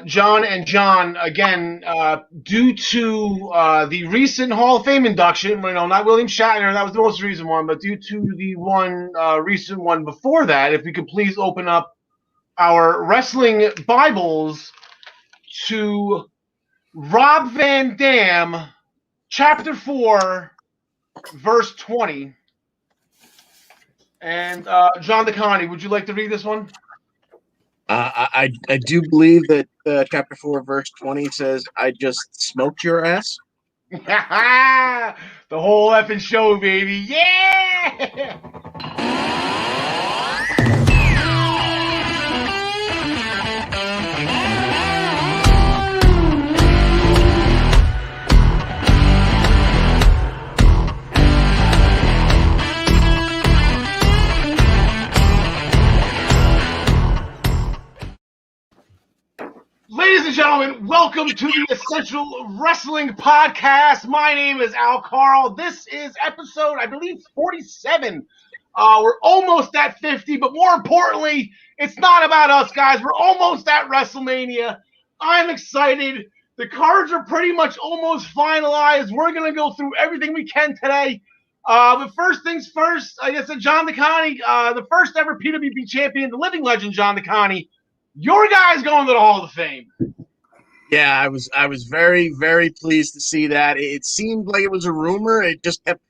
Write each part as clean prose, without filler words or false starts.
John and John, again, due to the recent Hall of Fame induction, not William Shatner, that was the most recent one, but due to the recent one before that, if we could please open up our wrestling Bibles to Rob Van Dam, Chapter 4, Verse 20. And John DeConnie, would you like to read this one? I do believe that chapter 4, verse 20 says, "I just smoked your ass." The whole effing show, baby. Yeah! Ladies and gentlemen, welcome to the Essential Wrestling Podcast. My name is Karl. This is episode, I believe, 47. We're almost at 50, but more importantly, it's not about us, guys. We're almost at WrestleMania. I'm excited. The cards are pretty much almost finalized. We're going to go through everything we can today. But first things first, like I said, John DeConnie, the first ever PWP champion, the living legend, John DeConnie. Your guy's going to the Hall of Fame. Yeah, I was very, very pleased to see that. It seemed like it was a rumor. It just kept,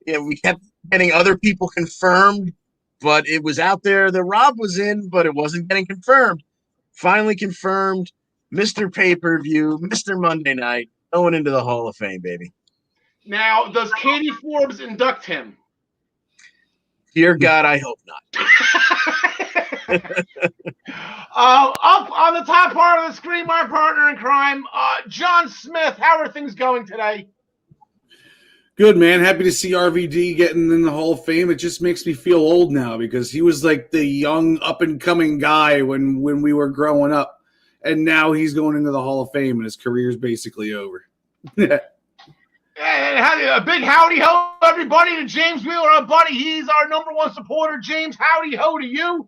we kept getting other people confirmed, but it was out there that Rob was in, but it wasn't getting confirmed. Finally confirmed, Mr. Pay-Per-View, Mr. Monday Night, going into the Hall of Fame, baby. Now, does Katie Forbes induct him? Dear God, I hope not. Up on the top part of the screen, my partner in crime, John Smith. How are things going today? Good, man. Happy to see RVD getting in the Hall of Fame. It just makes me feel old now because he was like the young, up-and-coming guy when we were growing up. And now he's going into the Hall of Fame and his career's basically over. A big howdy ho, everybody, to James Wheeler, our buddy. He's our number one supporter. James, howdy ho to you.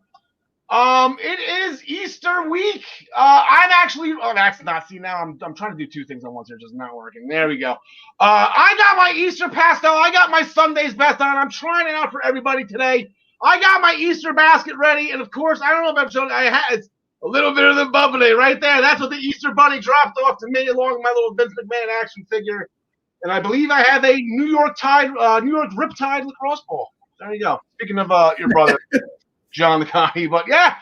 It is Easter week. I'm actually, that's not, see, now I'm trying to do two things at once. They're just not working. There we go. I got my Easter pastel. I got my Sunday's best on. I'm trying it out for everybody today. I got my Easter basket ready. And of course, I don't know if I've shown, it's a little bit of the bubbly right there. That's what the Easter bunny dropped off to me along with my little Vince McMahon action figure. And I believe I have a New York Riptide lacrosse ball. There you go. Speaking of your brother, John DeConnie. But yeah,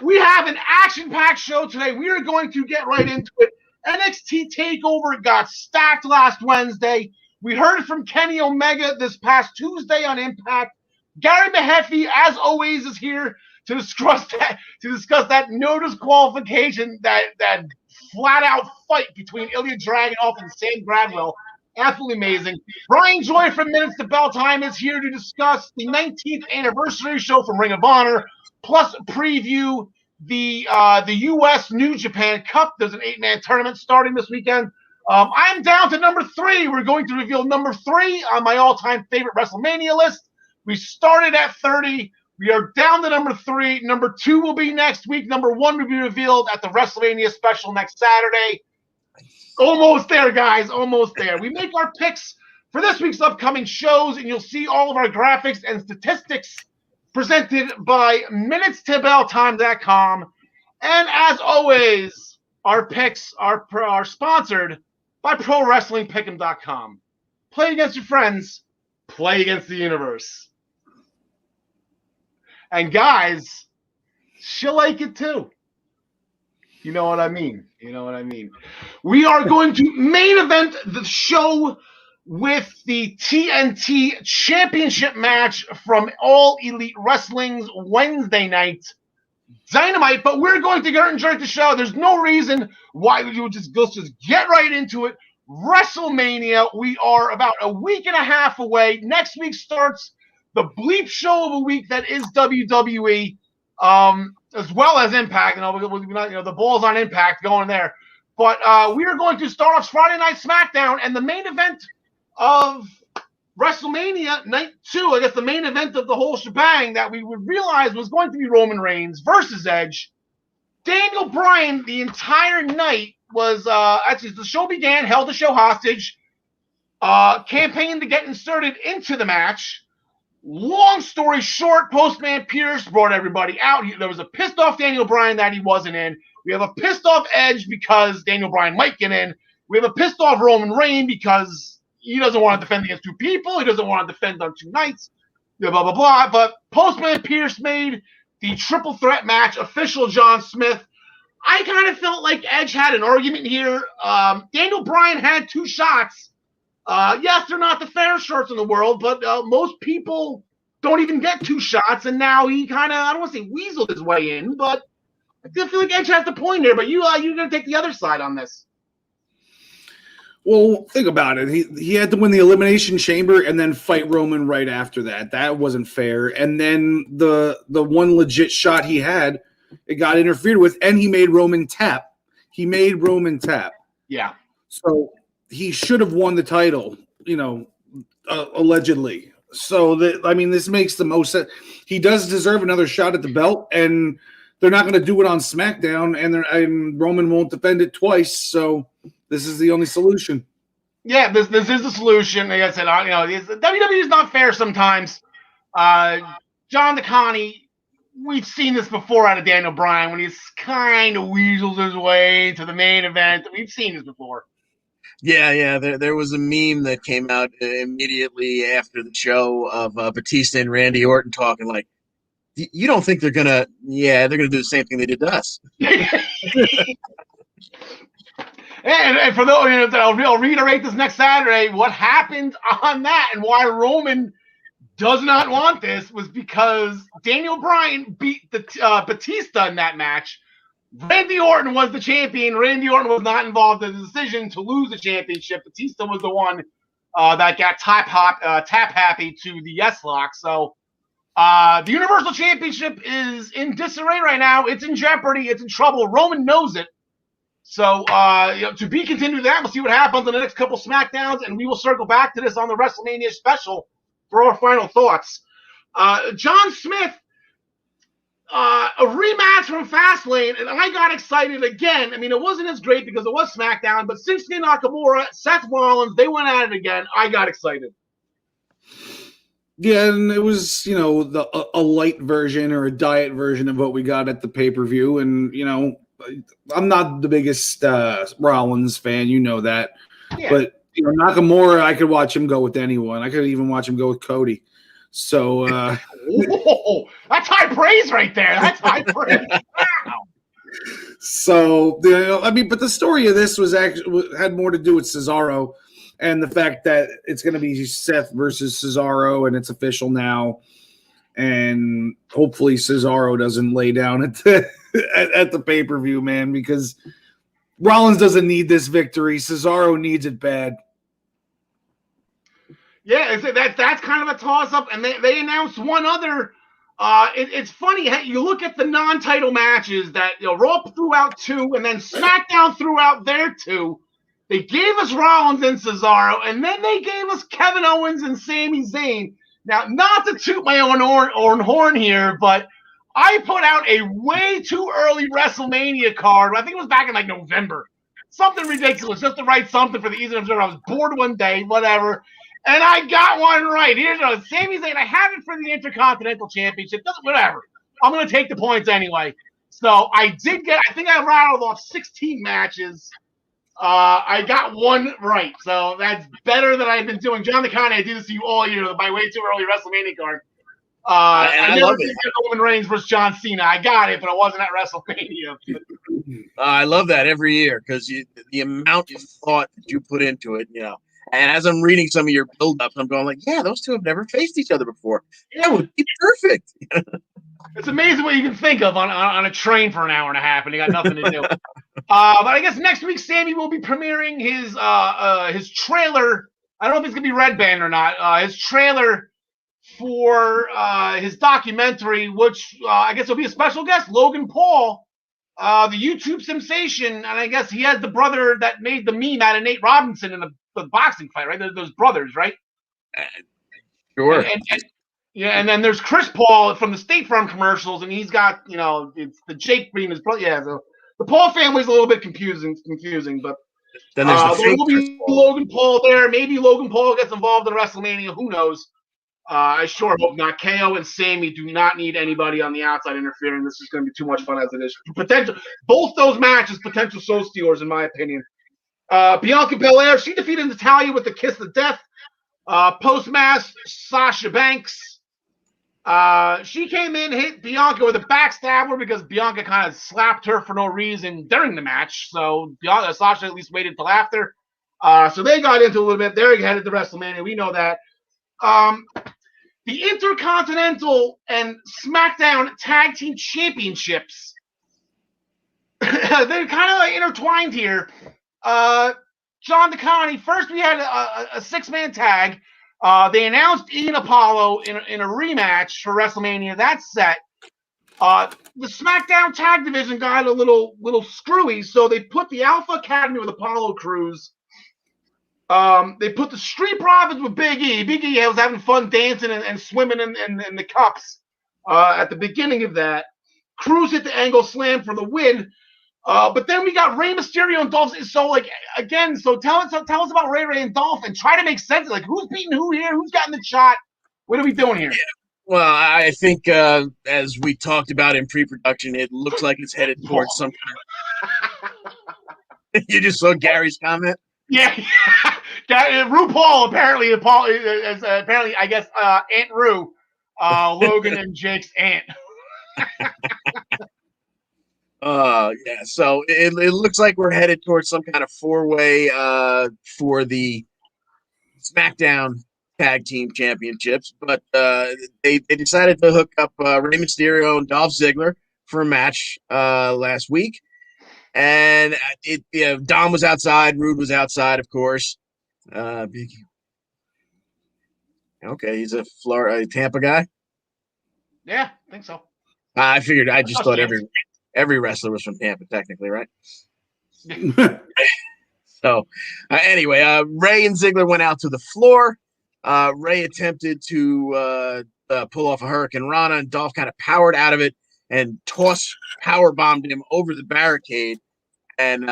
we have an action-packed show today. We are going to get right into it. NXT TakeOver got stacked last Wednesday. We heard from Kenny Omega this past Tuesday on Impact. Gary Mehaffy, as always, is here to discuss that no disqualification, that flat-out fight between Ilya Dragunov and Sam Gradwell. Absolutely amazing. Brian Joy from Minutes to Bell Time is here to discuss the 19th anniversary show from Ring of Honor, plus preview the U.S. New Japan Cup. There's an 8-man tournament starting this weekend. I'm down to number 3. We're going to reveal number 3 on my all-time favorite WrestleMania list. We started at 30. We are down to number 3. Number 2 will be next week. Number 1 will be revealed at the WrestleMania special next Saturday. Almost there, guys. Almost there. We make our picks for this week's upcoming shows, and you'll see all of our graphics and statistics presented by MinutesToBellTime.com. And as always, our picks are sponsored by ProWrestlingPick'em.com. Play against your friends. Play against the universe. And guys, she'll like it too. You know what I mean? We are going to main event the show with the TNT Championship match from All Elite Wrestling's Wednesday night Dynamite. But we're going to get into the show. There's no reason why we would just get right into it. WrestleMania. We are about a week and a half away. Next week starts the bleep show of a week that is WWE, as well as Impact. The ball's on Impact going there. But we are going to start off Friday Night SmackDown, and the main event of WrestleMania Night 2, I guess the main event of the whole shebang that we would realize was going to be Roman Reigns versus Edge. Daniel Bryan, the entire night was actually the show began, held the show hostage, campaigned to get inserted into the match. Long story short, Postman Pierce brought everybody out. There was a pissed off Daniel Bryan that he wasn't in. We have a pissed off Edge because Daniel Bryan might get in. We have a pissed off Roman Reigns because he doesn't want to defend against two people. He doesn't want to defend on two nights. Blah, blah, blah. But Postman Pierce made the triple threat match official. John Smith. I kind of felt like Edge had an argument here. Daniel Bryan had two shots. Yes, they're not the fairest shirts in the world, but most people don't even get two shots, and now he kind of, I don't want to say weaseled his way in, but I feel like Edge has the point here, but you're going to take the other side on this. Well, think about it. He had to win the Elimination Chamber and then fight Roman right after that. That wasn't fair. And then the one legit shot he had, it got interfered with, and he made Roman tap. Yeah. So he should have won the title, allegedly. So this makes the most sense. He does deserve another shot at the belt, and they're not going to do it on SmackDown, and Roman won't defend it twice. So this is the only solution. Yeah, this is the solution. Like I said, WWE is not fair sometimes. John DeConnie, we've seen this before out of Daniel Bryan when he's kind of weasels his way to the main event. We've seen this before. Yeah. There was a meme that came out immediately after the show of Batista and Randy Orton talking like, you don't think they're gonna do the same thing they did to us. And for those, I'll reiterate this next Saturday. What happened on that and why Roman does not want this was because Daniel Bryan beat Batista in that match. Randy Orton was the champion. Randy Orton was not involved in the decision to lose the championship. Batista was the one that got tap happy to the yes lock. So the Universal Championship is in disarray right now. It's in jeopardy. It's in trouble. Roman knows it. So to be continued that, we'll see what happens on the next couple SmackDowns, and we will circle back to this on the WrestleMania special for our final thoughts. John Smith, a rematch from Fastlane, and I got excited again. I mean, it wasn't as great because it was SmackDown, but Shinsuke Nakamura, Seth Rollins, they went at it again. I got excited. Yeah, and it was, a light version or a diet version of what we got at the pay-per-view, and, I'm not the biggest Rollins fan, you know that. Yeah. But Nakamura, I could watch him go with anyone. I could even watch him go with Cody. So whoa, that's high praise right there. That's high praise. Wow. So but the story of this had more to do with Cesaro and the fact that it's going to be Seth versus Cesaro, and it's official now. And hopefully Cesaro doesn't lay down at the pay-per-view, man, because Rollins doesn't need this victory. Cesaro needs it bad. Yeah, that's kind of a toss-up, and they announced one other. It's funny, you look at the non-title matches that Raw threw out two, and then SmackDown threw out their two. They gave us Rollins and Cesaro, and then they gave us Kevin Owens and Sami Zayn. Now, not to toot my own horn here, but I put out a way too early WrestleMania card. I think it was back in November. Something ridiculous, just to write something for the Easy Observer. I was bored one day, whatever. And I got one right. Here's Sami Zayn. I have it for the Intercontinental Championship. Whatever. I'm going to take the points anyway. So I think I rattled off 16 matches. I got one right, so that's better than I've been doing. John DeConnie, I do this to you all year, my way too early WrestleMania card. I never did get Roman Reigns versus John Cena. I got it, but it wasn't at WrestleMania. I love that every year because the amount of thought that you put into it, And as I'm reading some of your build-ups, I'm going like, yeah, those two have never faced each other before. That would be perfect. It's amazing what you can think of on a train for an hour and a half, and you got nothing to do. But I guess next week, Sammy will be premiering his trailer. I don't know if it's going to be Red Band or not. His trailer for his documentary, which I guess will be a special guest, Logan Paul, the YouTube sensation. And I guess he has the brother that made the meme out of Nate Robinson in the boxing fight, right? Those brothers, right? Sure. Yeah, and then there's Chris Paul from the State Farm commercials, and he's got, it's the Jake being his brother. Yeah, so the Paul family's a little bit confusing, but Then there's the there fake will Chris be Paul. Logan Paul there. Maybe Logan Paul gets involved in WrestleMania. Who knows? I sure hope not. KO and Sammy do not need anybody on the outside interfering. This is going to be too much fun as it is. Both those matches, potential soul stealers, in my opinion. Bianca Belair, she defeated Natalya with the kiss of death. Post-match, Sasha Banks. She came in, hit Bianca with a backstabber because Bianca kind of slapped her for no reason during the match. So Sasha at least waited till after. So they got into a little bit. They're headed to WrestleMania. We know that. The Intercontinental and SmackDown Tag Team Championships. They're kind of like intertwined here. John DeConnie, first we had a six-man tag. They announced Ian Apollo in a rematch for WrestleMania. That's set. The SmackDown tag division got a little screwy, so they put the Alpha Academy with Apollo Crews. They put the Street Profits with Big E. Big E was having fun dancing and swimming in the cups at the beginning of that. Crews hit the angle slam for the win. But then we got Rey Mysterio and Dolph. So tell us about Ray and Dolph and try to make sense. Like, who's beating who here? Who's gotten the shot? What are we doing here? Well, I think as we talked about in pre-production, it looks like it's headed towards some kind. You just saw Gary's comment. Yeah, RuPaul apparently. Apparently, I guess Aunt Ru, Logan and Jake's aunt. Yeah. So it looks like we're headed towards some kind of four-way for the SmackDown Tag Team Championships, but they decided to hook up Rey Mysterio and Dolph Ziggler for a match last week. And Dom was outside, Rude was outside, of course. Okay, he's a Tampa guy. Yeah, I think so. I figured. I just thought every wrestler was from Tampa, technically, right? So, anyway, Ray and Ziggler went out to the floor. Ray attempted to pull off a Hurricane Rana, and Dolph kind of powered out of it and power bombed him over the barricade. And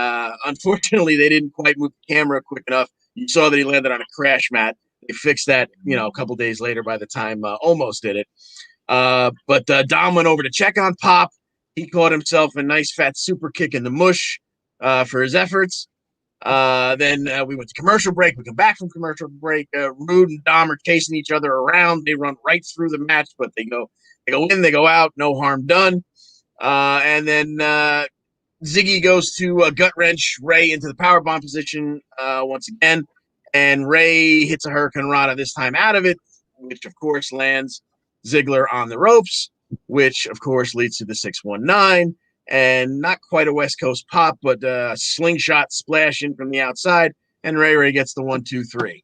unfortunately, they didn't quite move the camera quick enough. You saw that he landed on a crash mat. They fixed that, a couple days later by the time Almost did it. But Dom went over to check on Pop. He caught himself a nice fat super kick in the mush for his efforts. Then we went to commercial break. We come back from commercial break. Rude and Dom are chasing each other around. They run right through the match, but they go in, they go out, no harm done. And then Ziggy goes to gut wrench Ray into the powerbomb position once again, and Ray hits a Hurricane Rana this time out of it, which of course lands Ziggler on the ropes, which of course leads to the 619. And not quite a West Coast pop, but a slingshot splash in from the outside, and Ray gets the 1-2-3.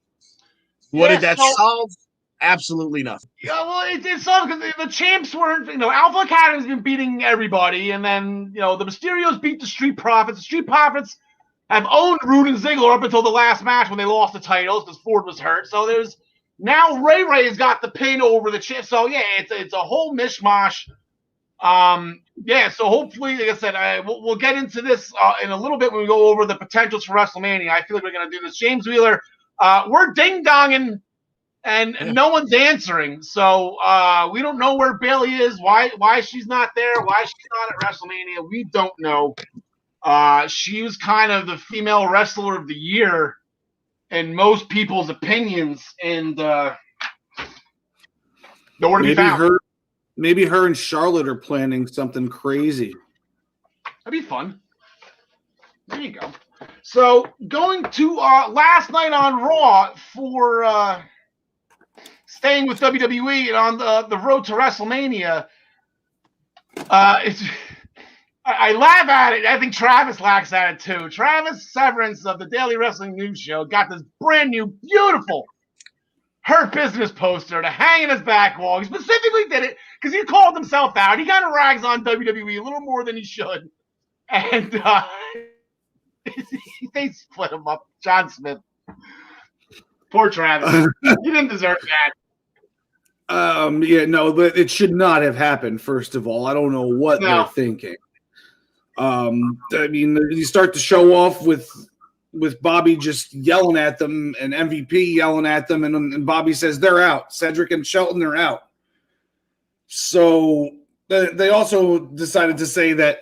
What did that solve? Absolutely nothing. Yeah, well, it solved because the champs weren't. Alpha Academy's been beating everybody, and then the Mysterios beat the Street Profits. The Street Profits have owned Rude and Ziggler up until the last match when they lost the titles because Ford was hurt. So there's now Ray's got the pin over the champ. So yeah, it's a whole mishmash. So hopefully, like I said, we'll get into this in a little bit when we go over the potentials for WrestleMania. I feel like we're going to do this. James Wheeler, we're ding-donging, and no one's answering. So we don't know where Bayley is, why she's not there, why she's not at WrestleMania. We don't know. She was kind of the female wrestler of the year in most people's opinions, and nowhere to be found. Maybe her and Charlotte are planning something crazy. That'd be fun. There you go. So going to last night on Raw for staying with WWE and on the road to WrestleMania. I laugh at it. I think Travis laughs at it too. Travis Severance of the Daily Wrestling News Show got this brand new, beautiful Hurt Business poster to hang in his back wall. He specifically did it because he called himself out. He kind of rags on WWE a little more than he should. And they split him up. John Smith. Poor Travis. He didn't deserve Yeah, no, but it should not have happened. First of all, I don't know what they're thinking. I mean, you start to show off with Bobby just yelling at them and MVP yelling at them, and Bobby says they're out. Cedric and Shelton are out. So they also decided to say that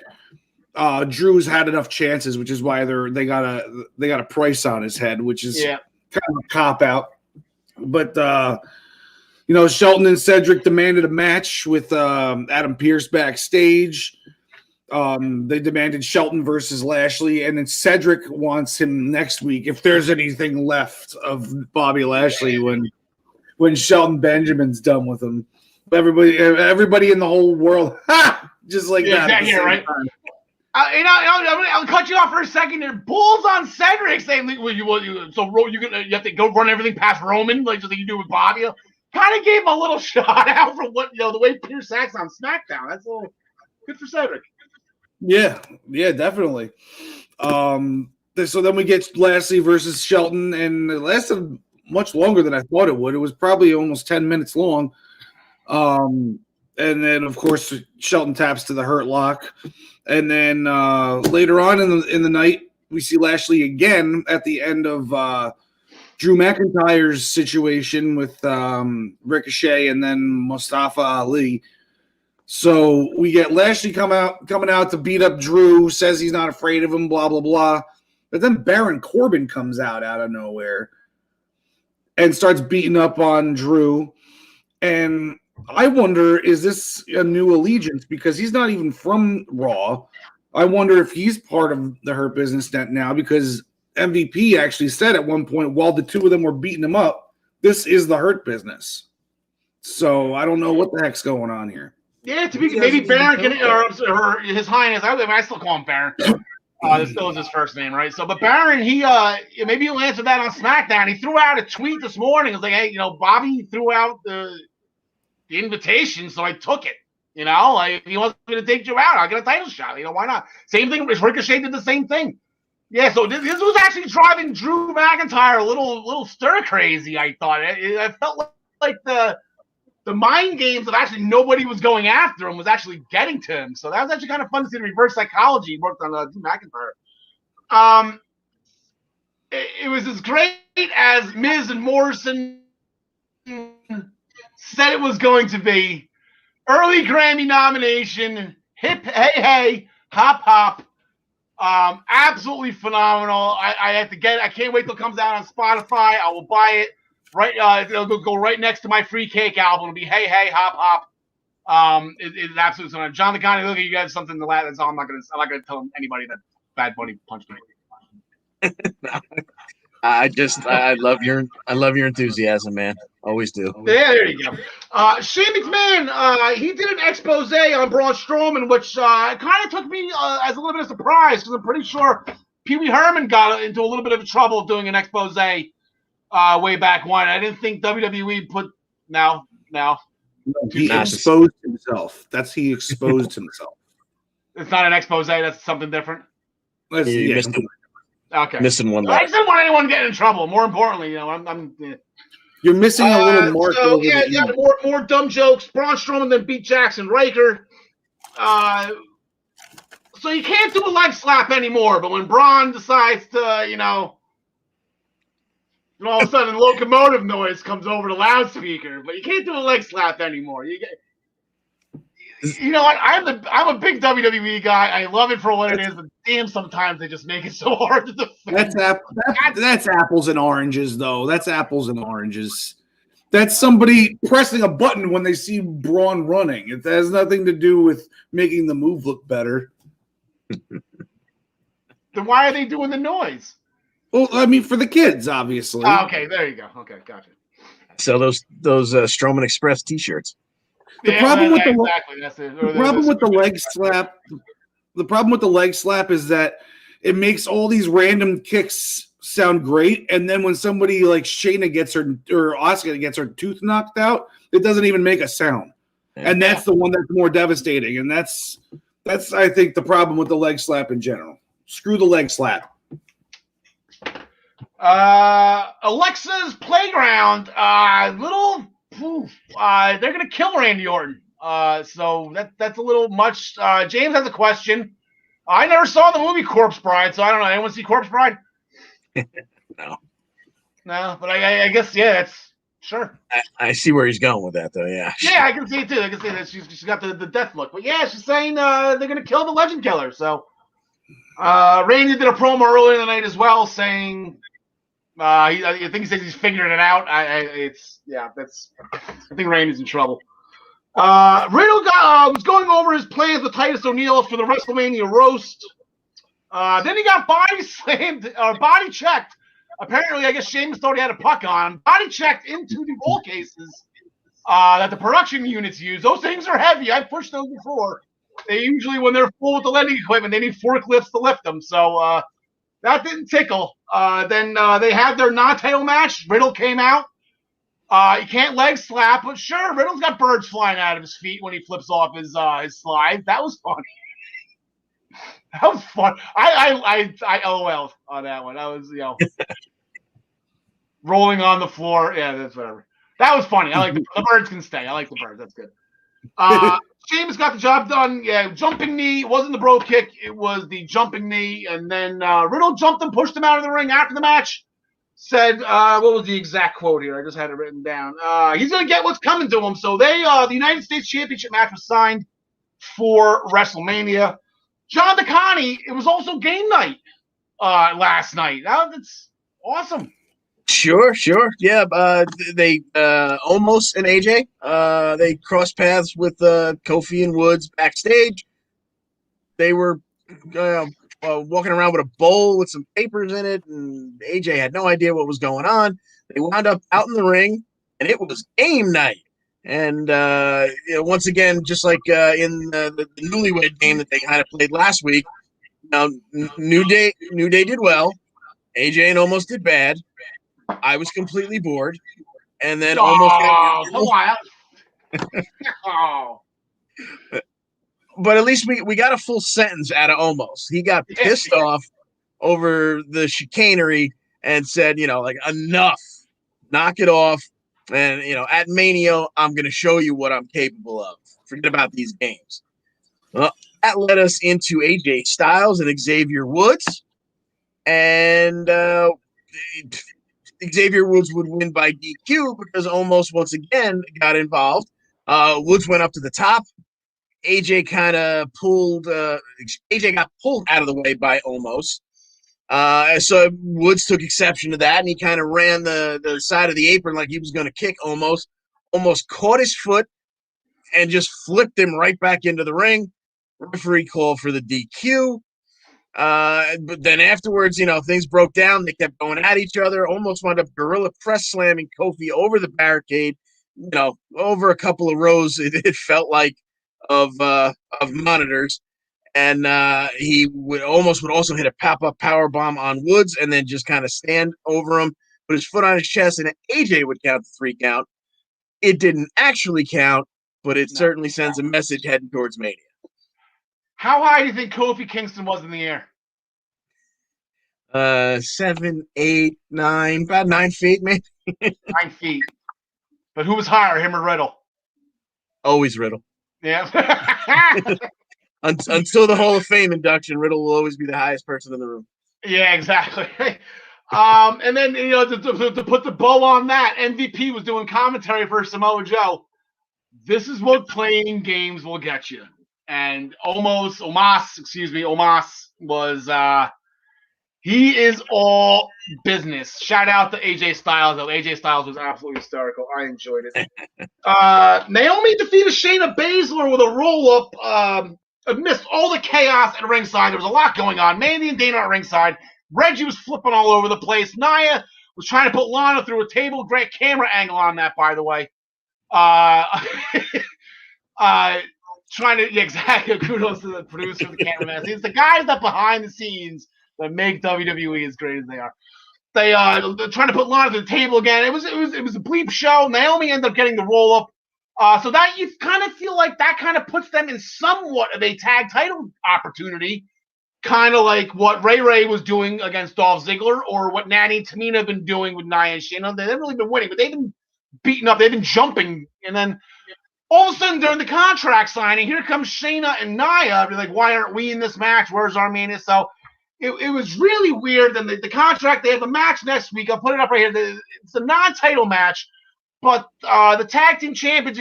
Drew's had enough chances, which is why they got a price on his head, which is kind of a cop out. But Shelton and Cedric demanded a match with Adam Pearce backstage. They demanded Shelton versus Lashley, and then Cedric wants him next week if there's anything left of Bobby Lashley when Shelton Benjamin's done with him. Everybody in the whole world, just like that. Exactly, right? I'll cut you off for a second here. Bulls on Cedric saying, you have to go run everything past Roman, like just like you do with Bobby. Kind of gave him a little shot out for the way Pierce acts on SmackDown. That's a little good for Cedric. Yeah, definitely. So then we get Lassie versus Shelton, and it lasted much longer than I thought it would. It was probably almost 10 minutes long. And then, of course, Shelton taps to the Hurt Lock. And then later on in the night, we see Lashley again at the end of Drew McIntyre's situation with Ricochet and then Mustafa Ali. So we get Lashley coming out to beat up Drew, says he's not afraid of him, blah, blah, blah. But then Baron Corbin comes out of nowhere and starts beating up on Drew. And I wonder, is this a new allegiance? Because he's not even from Raw. I wonder if he's part of the Hurt Business net now, because MVP actually said at one point, while the two of them were beating him up, this is the Hurt Business. So I don't know what the heck's going on here. Yeah, maybe Baron can, or His Highness. I still call him Baron. This still is his first name, right? So, but Baron, maybe he'll answer that on SmackDown. He threw out a tweet this morning. It was like, hey, Bobby threw out the invitation, so I took it. Like if he wants me to take you out, I'll get a title shot. Why not? Same thing. Ricochet did the same thing. Yeah, so this was actually driving Drew McIntyre a little stir crazy. I thought I felt like the mind games of actually nobody was going after him was actually getting to him. So that was actually kind of fun to see the reverse psychology worked on Drew McIntyre. It was as great as Miz and Morrison said it was going to be. Early Grammy nomination, hip, hey, hop, hop. Absolutely phenomenal. I have to get it. I can't wait till it comes out on Spotify. I will buy it. Right, it'll go right next to my free cake album. It'll be hey, hop, hop. It's absolutely phenomenal. John the Connie, look at you guys something to laugh. That's all. I'm not gonna tell anybody that Bad Bunny punched me. I love your enthusiasm, man. Always do. Yeah, there you go. Shane McMahon, he did an expose on Braun Strowman, which kind of took me as a little bit of surprise, because I'm pretty sure Pee Wee Herman got into a little bit of trouble doing an expose way back when. I didn't think WWE put now. He exposed himself. He exposed himself. It's not an expose. That's something different. Okay. Missing one. I just didn't want anyone getting in trouble. More importantly, You're missing a little mark. So, more dumb jokes. Braun Strowman then beat Jackson Riker. So you can't do a leg slap anymore. But when Braun decides to, and all of a sudden locomotive noise comes over the loudspeaker. But you can't do a leg slap anymore. You know what? I'm a big WWE guy. I love it for what it is, but damn, sometimes they just make it so hard to defend. That's apples and oranges, though. That's apples and oranges. That's somebody pressing a button when they see Braun running. It has nothing to do with making the move look better. Then why are they doing the noise? Well, I mean, for the kids, obviously. Oh, okay, there you go. Okay, gotcha. So those Strowman Express T-shirts. The problem with the leg slap is that it makes all these random kicks sound great, and then when somebody like Shayna gets her or Asuka gets her tooth knocked out, it doesn't even make a sound. And that's the one that's more devastating. And that's I think the problem with the leg slap in general. Screw the leg slap. Alexa's Playground, little they're going to kill Randy Orton. So that's a little much. James has a question. I never saw the movie Corpse Bride, so I don't know. Anyone see Corpse Bride? No. No, but I guess, yeah, that's sure. I see where he's going with that, though, yeah. Yeah, I can see it, too. I can see that she's got the death look. But, yeah, she's saying they're going to kill the Legend Killer. So, Randy did a promo earlier in the night as well saying I think he says he's figuring it out. I think Randy's in trouble. Riddle was going over his plans with Titus O'Neil for the WrestleMania roast. Then he got body slammed, body checked. Apparently, I guess Sheamus thought he had a puck on. Body checked into the roll cases that the production units use. Those things are heavy. I've pushed those before. They usually, when they're full with the lending equipment, they need forklifts to lift them. So that didn't tickle. Then they had their non-title match. Riddle came out. He can't leg slap, but sure, Riddle's got birds flying out of his feet when he flips off his slide. That was funny. That was fun. I LOL on that one. That was, rolling on the floor. Yeah, that's whatever. That was funny. I like the birds can stay. I like the birds. That's good. Sheamus got the job done. Yeah, jumping knee. It wasn't the bro kick. It was the jumping knee. And then Riddle jumped and pushed him out of the ring after the match. Said, what was the exact quote here? I just had it written down. He's going to get what's coming to him. So the United States Championship match was signed for WrestleMania. John DeConnie, it was also game night last night. That's awesome. Sure. Yeah, they almost and AJ. They crossed paths with Kofi and Woods backstage. They were walking around with a bowl with some papers in it, and AJ had no idea what was going on. They wound up out in the ring, and it was game night. And once again, just like in the Newlywed game that they kind of played last week, New Day did well. AJ and Almost did bad. I was completely bored, and then But at least we got a full sentence out of Almost. He got pissed off over the chicanery and said, enough, knock it off. And, at Mania, I'm going to show you what I'm capable of. Forget about these games. Well, that led us into AJ Styles and Xavier Woods. And Xavier Woods would win by DQ because Almost once again got involved. Woods went up to the top. AJ kind of pulled. AJ got pulled out of the way by Almost. So Woods took exception to that, and he kind of ran the side of the apron like he was going to kick Almost. Almost caught his foot and just flipped him right back into the ring. Referee called for the DQ. But then afterwards, things broke down. They kept going at each other. Almost wound up gorilla press slamming Kofi over the barricade. Over a couple of rows, it felt like of monitors. And he would also hit a pop-up power bomb on Woods and then just kind of stand over him, put his foot on his chest, and AJ would count the 3 count. It didn't actually count, but it certainly sends a message heading towards Mania. How high do you think Kofi Kingston was in the air? 7, 8, 9, about 9 feet, maybe. 9 feet. But who was higher, him or Riddle? Always Riddle. Yeah. Until the Hall of Fame induction, Riddle will always be the highest person in the room. Yeah, exactly. And then, to put the bow on that, MVP was doing commentary for Samoa Joe. This is what playing games will get you. And Omos was he is all business. Shout out to AJ Styles, though. AJ Styles was absolutely hysterical. I enjoyed it. Naomi defeated Shayna Baszler with a roll-up. Amidst all the chaos at ringside, there was a lot going on. Mandy and Dana at ringside. Reggie was flipping all over the place. Nia was trying to put Lana through a table. Great camera angle on that, by the way. Exactly. Kudos to the producer, the cameraman. It's the guys that behind the scenes that make WWE as great as they are. They're trying to put Lana to the table again. It was a bleep show. Naomi ended up getting the roll up. So that you kind of feel like that kind of puts them in somewhat of a tag title opportunity, kind of like what Ray was doing against Dolph Ziggler or what Natty and Tamina have been doing with Nia and Shayna. They haven't really been winning, but they've been beaten up. They've been jumping, and then all of a sudden during the contract signing, here comes Shayna and Nia. They're like, why aren't we in this match? Where's our main? So it was really weird. Then the contract, they have a match next week. I'll put it up right here. It's a non-title match, but the tag team champions,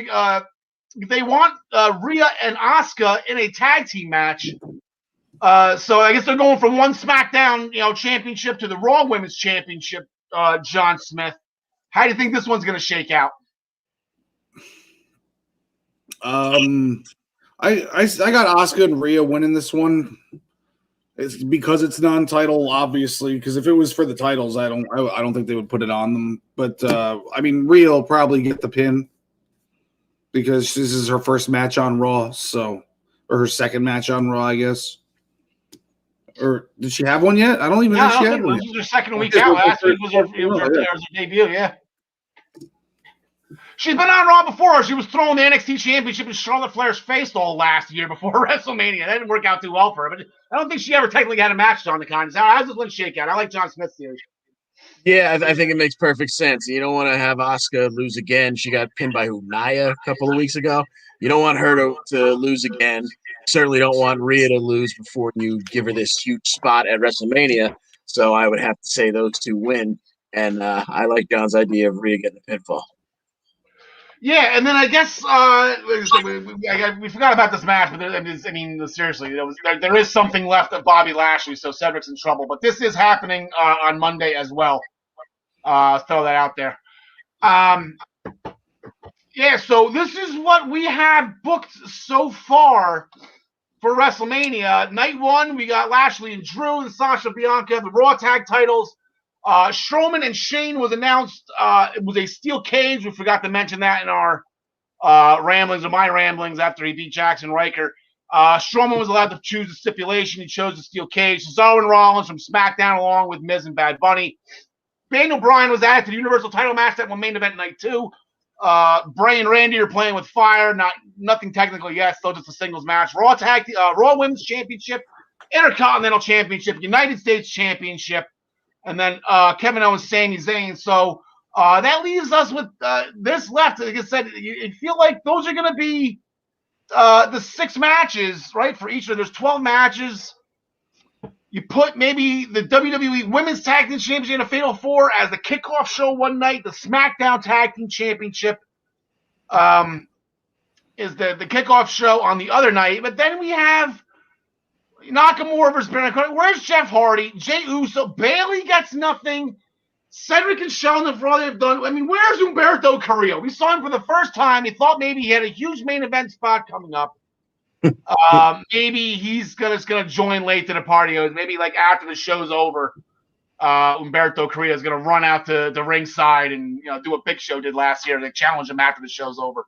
they want Rhea and Asuka in a tag team match. So I guess they're going from one SmackDown, championship to the Raw Women's Championship. John Smith, how do you think this one's going to shake out? I got Asuka and Rhea winning this one. It's because it's non-title, obviously. Because if it was for the titles, I don't think they would put it on them. But Rhea will probably get the pin because this is her first match on Raw, or her second match on Raw, I guess. Or did she have one yet? I don't even know if she had one. This is her second week out. Last week was her debut. Yeah. She's been on Raw before. She was throwing the NXT Championship in Charlotte Flair's face all last year before WrestleMania. That didn't work out too well for her. But I don't think she ever technically had a match on the con. How's this one shake out? I like John Smith's theory. Yeah, I think it makes perfect sense. You don't want to have Asuka lose again. She got pinned by Nia a couple of weeks ago. You don't want her to lose again. You certainly don't want Rhea to lose before you give her this huge spot at WrestleMania. So I would have to say those two win. And I like John's idea of Rhea getting the pinfall. Yeah, and then I guess we forgot about this match, but seriously, there is something left of Bobby Lashley, so Cedric's in trouble. But this is happening on Monday as well. Throw that out there. So this is what we have booked so far for WrestleMania. Night one, we got Lashley and Drew and Sasha Bianca, the Raw Tag titles. Strowman and Shane was announced. It was a steel cage. We forgot to mention that in our my ramblings after he beat Jackson Riker. Strowman was allowed to choose the stipulation. He chose the steel cage. Cesaro and Rollins from SmackDown along with Miz and Bad Bunny. Daniel Bryan was added to the Universal title match that one main event night 2. Bray and Randy are playing with fire. Nothing technical yet, still just a singles match. Raw Women's Championship, Intercontinental Championship, United States Championship. And then Kevin Owens, Sami Zayn. So that leaves us with this left. Like I said, you feel like those are going to be the 6 matches, right? For each of them. There's 12 matches. You put maybe the WWE Women's Tag Team Championship in a Fatal 4 as the kickoff show one night. The SmackDown Tag Team Championship is the kickoff show on the other night. But then we have Nakamura versus Baron Corbin. Where's Jeff Hardy? Jey Uso. Bayley gets nothing. Cedric and Shelton for all they've done. Where's Humberto Carrillo? We saw him for the first time. He thought maybe he had a huge main event spot coming up. Maybe he's gonna join late to the party. Maybe like after the show's over, Humberto Carrillo is gonna run out to the ringside and do what Big Show did last year. They challenge him after the show's over.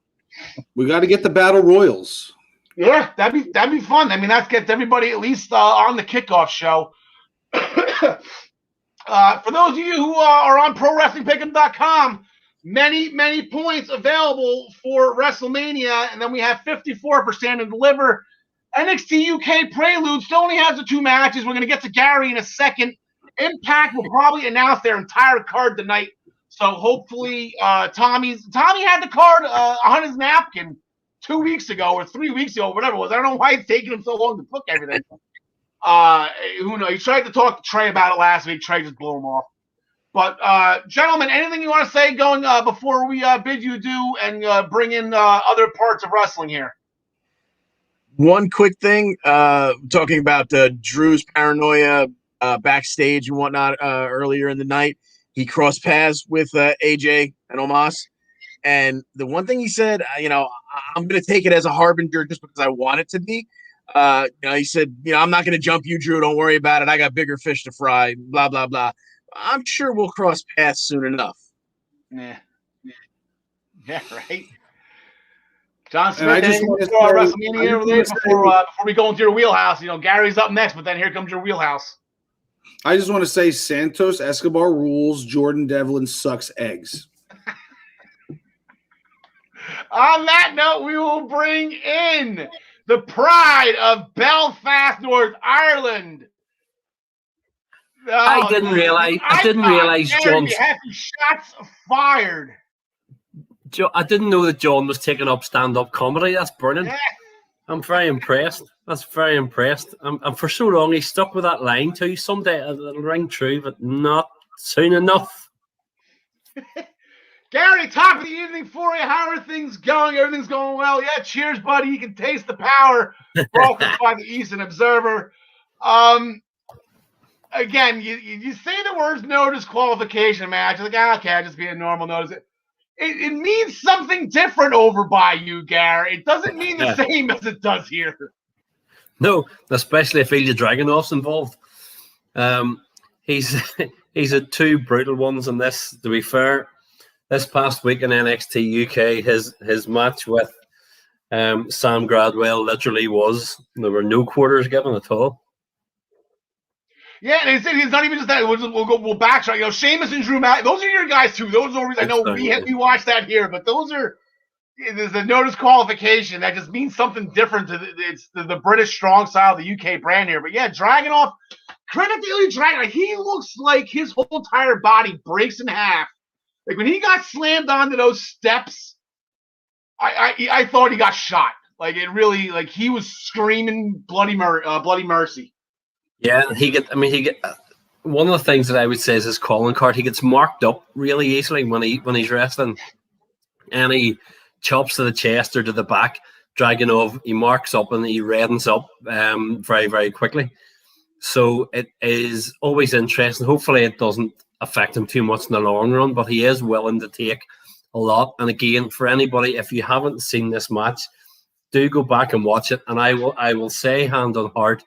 We got to get the battle royals. Yeah, that'd be fun. That gets everybody at least on the kickoff show. For those of you who are on ProWrestlingPick'em.com, many points available for WrestleMania, and then we have 54% to deliver. NXT UK Prelude still only has the 2 matches. We're going to get to Gary in a second. Impact will probably announce their entire card tonight. So hopefully Tommy had the card on his napkin 2 weeks ago or 3 weeks ago, whatever it was. I don't know why it's taking him so long to book everything. Who knows? He tried to talk to Trey about it last week. Trey just blew him off. But gentlemen, anything you want to say going before we bid you adieu and bring in other parts of wrestling here? One quick thing, talking about Drew's paranoia backstage and whatnot earlier in the night. He crossed paths with AJ and Omos. And the one thing he said, I'm going to take it as a harbinger just because I want it to be. He said, I'm not going to jump you, Drew. Don't worry about it. I got bigger fish to fry, blah, blah, blah. I'm sure we'll cross paths soon enough. Yeah, right. John Smith, I just WrestleMania over there before we go into your wheelhouse. Gary's up next, but then here comes your wheelhouse. I just want to say Santos Escobar rules. Jordan Devlin sucks eggs. On that note, we will bring in the pride of Belfast, North Ireland. I didn't realize, John. Mehaffy shots fired. I didn't know that John was taking up stand-up comedy. That's brilliant. Yeah. I'm very impressed. That's very impressed. And for so long, he stuck with that line too. Someday it'll ring true, but not soon enough. Gary, top of the evening for you. How are things going? Everything's going well. Yeah, cheers, buddy. You can taste the power. Broken by the Eastern Observer. Again, you say the words no disqualification match. Like, okay, just be a normal notice. It means something different over by you, Gary. It doesn't mean the same as it does here. No, especially if Ilya Dragunov's involved. He's had two brutal ones in this, to be fair. This past week in NXT UK, his match with Sam Gradwell literally there were no quarters given at all. Yeah, and it's not even just that. We'll backtrack. You know, Sheamus and Drew Matt, those are your guys too. Those are I know we watched that here, but there's a no disqualification that just means something different to the British strong style, the UK brand here. But yeah, Dragunov, credit to Ilya Dragunov. He looks like his whole entire body breaks in half. Like when he got slammed onto those steps, I thought he got shot. Like it really, like he was screaming bloody mercy. Yeah, he get one of the things that I would say is his calling card. He gets marked up really easily when he's wrestling, and he chops to the chest or to the back. Dragunov, he marks up and he reddens up very, very quickly. So it is always interesting. Hopefully, it doesn't affect him too much in the long run, but he is willing to take a lot. And again, for anybody, if you haven't seen this match, do go back and watch it. And I will say, hand on heart,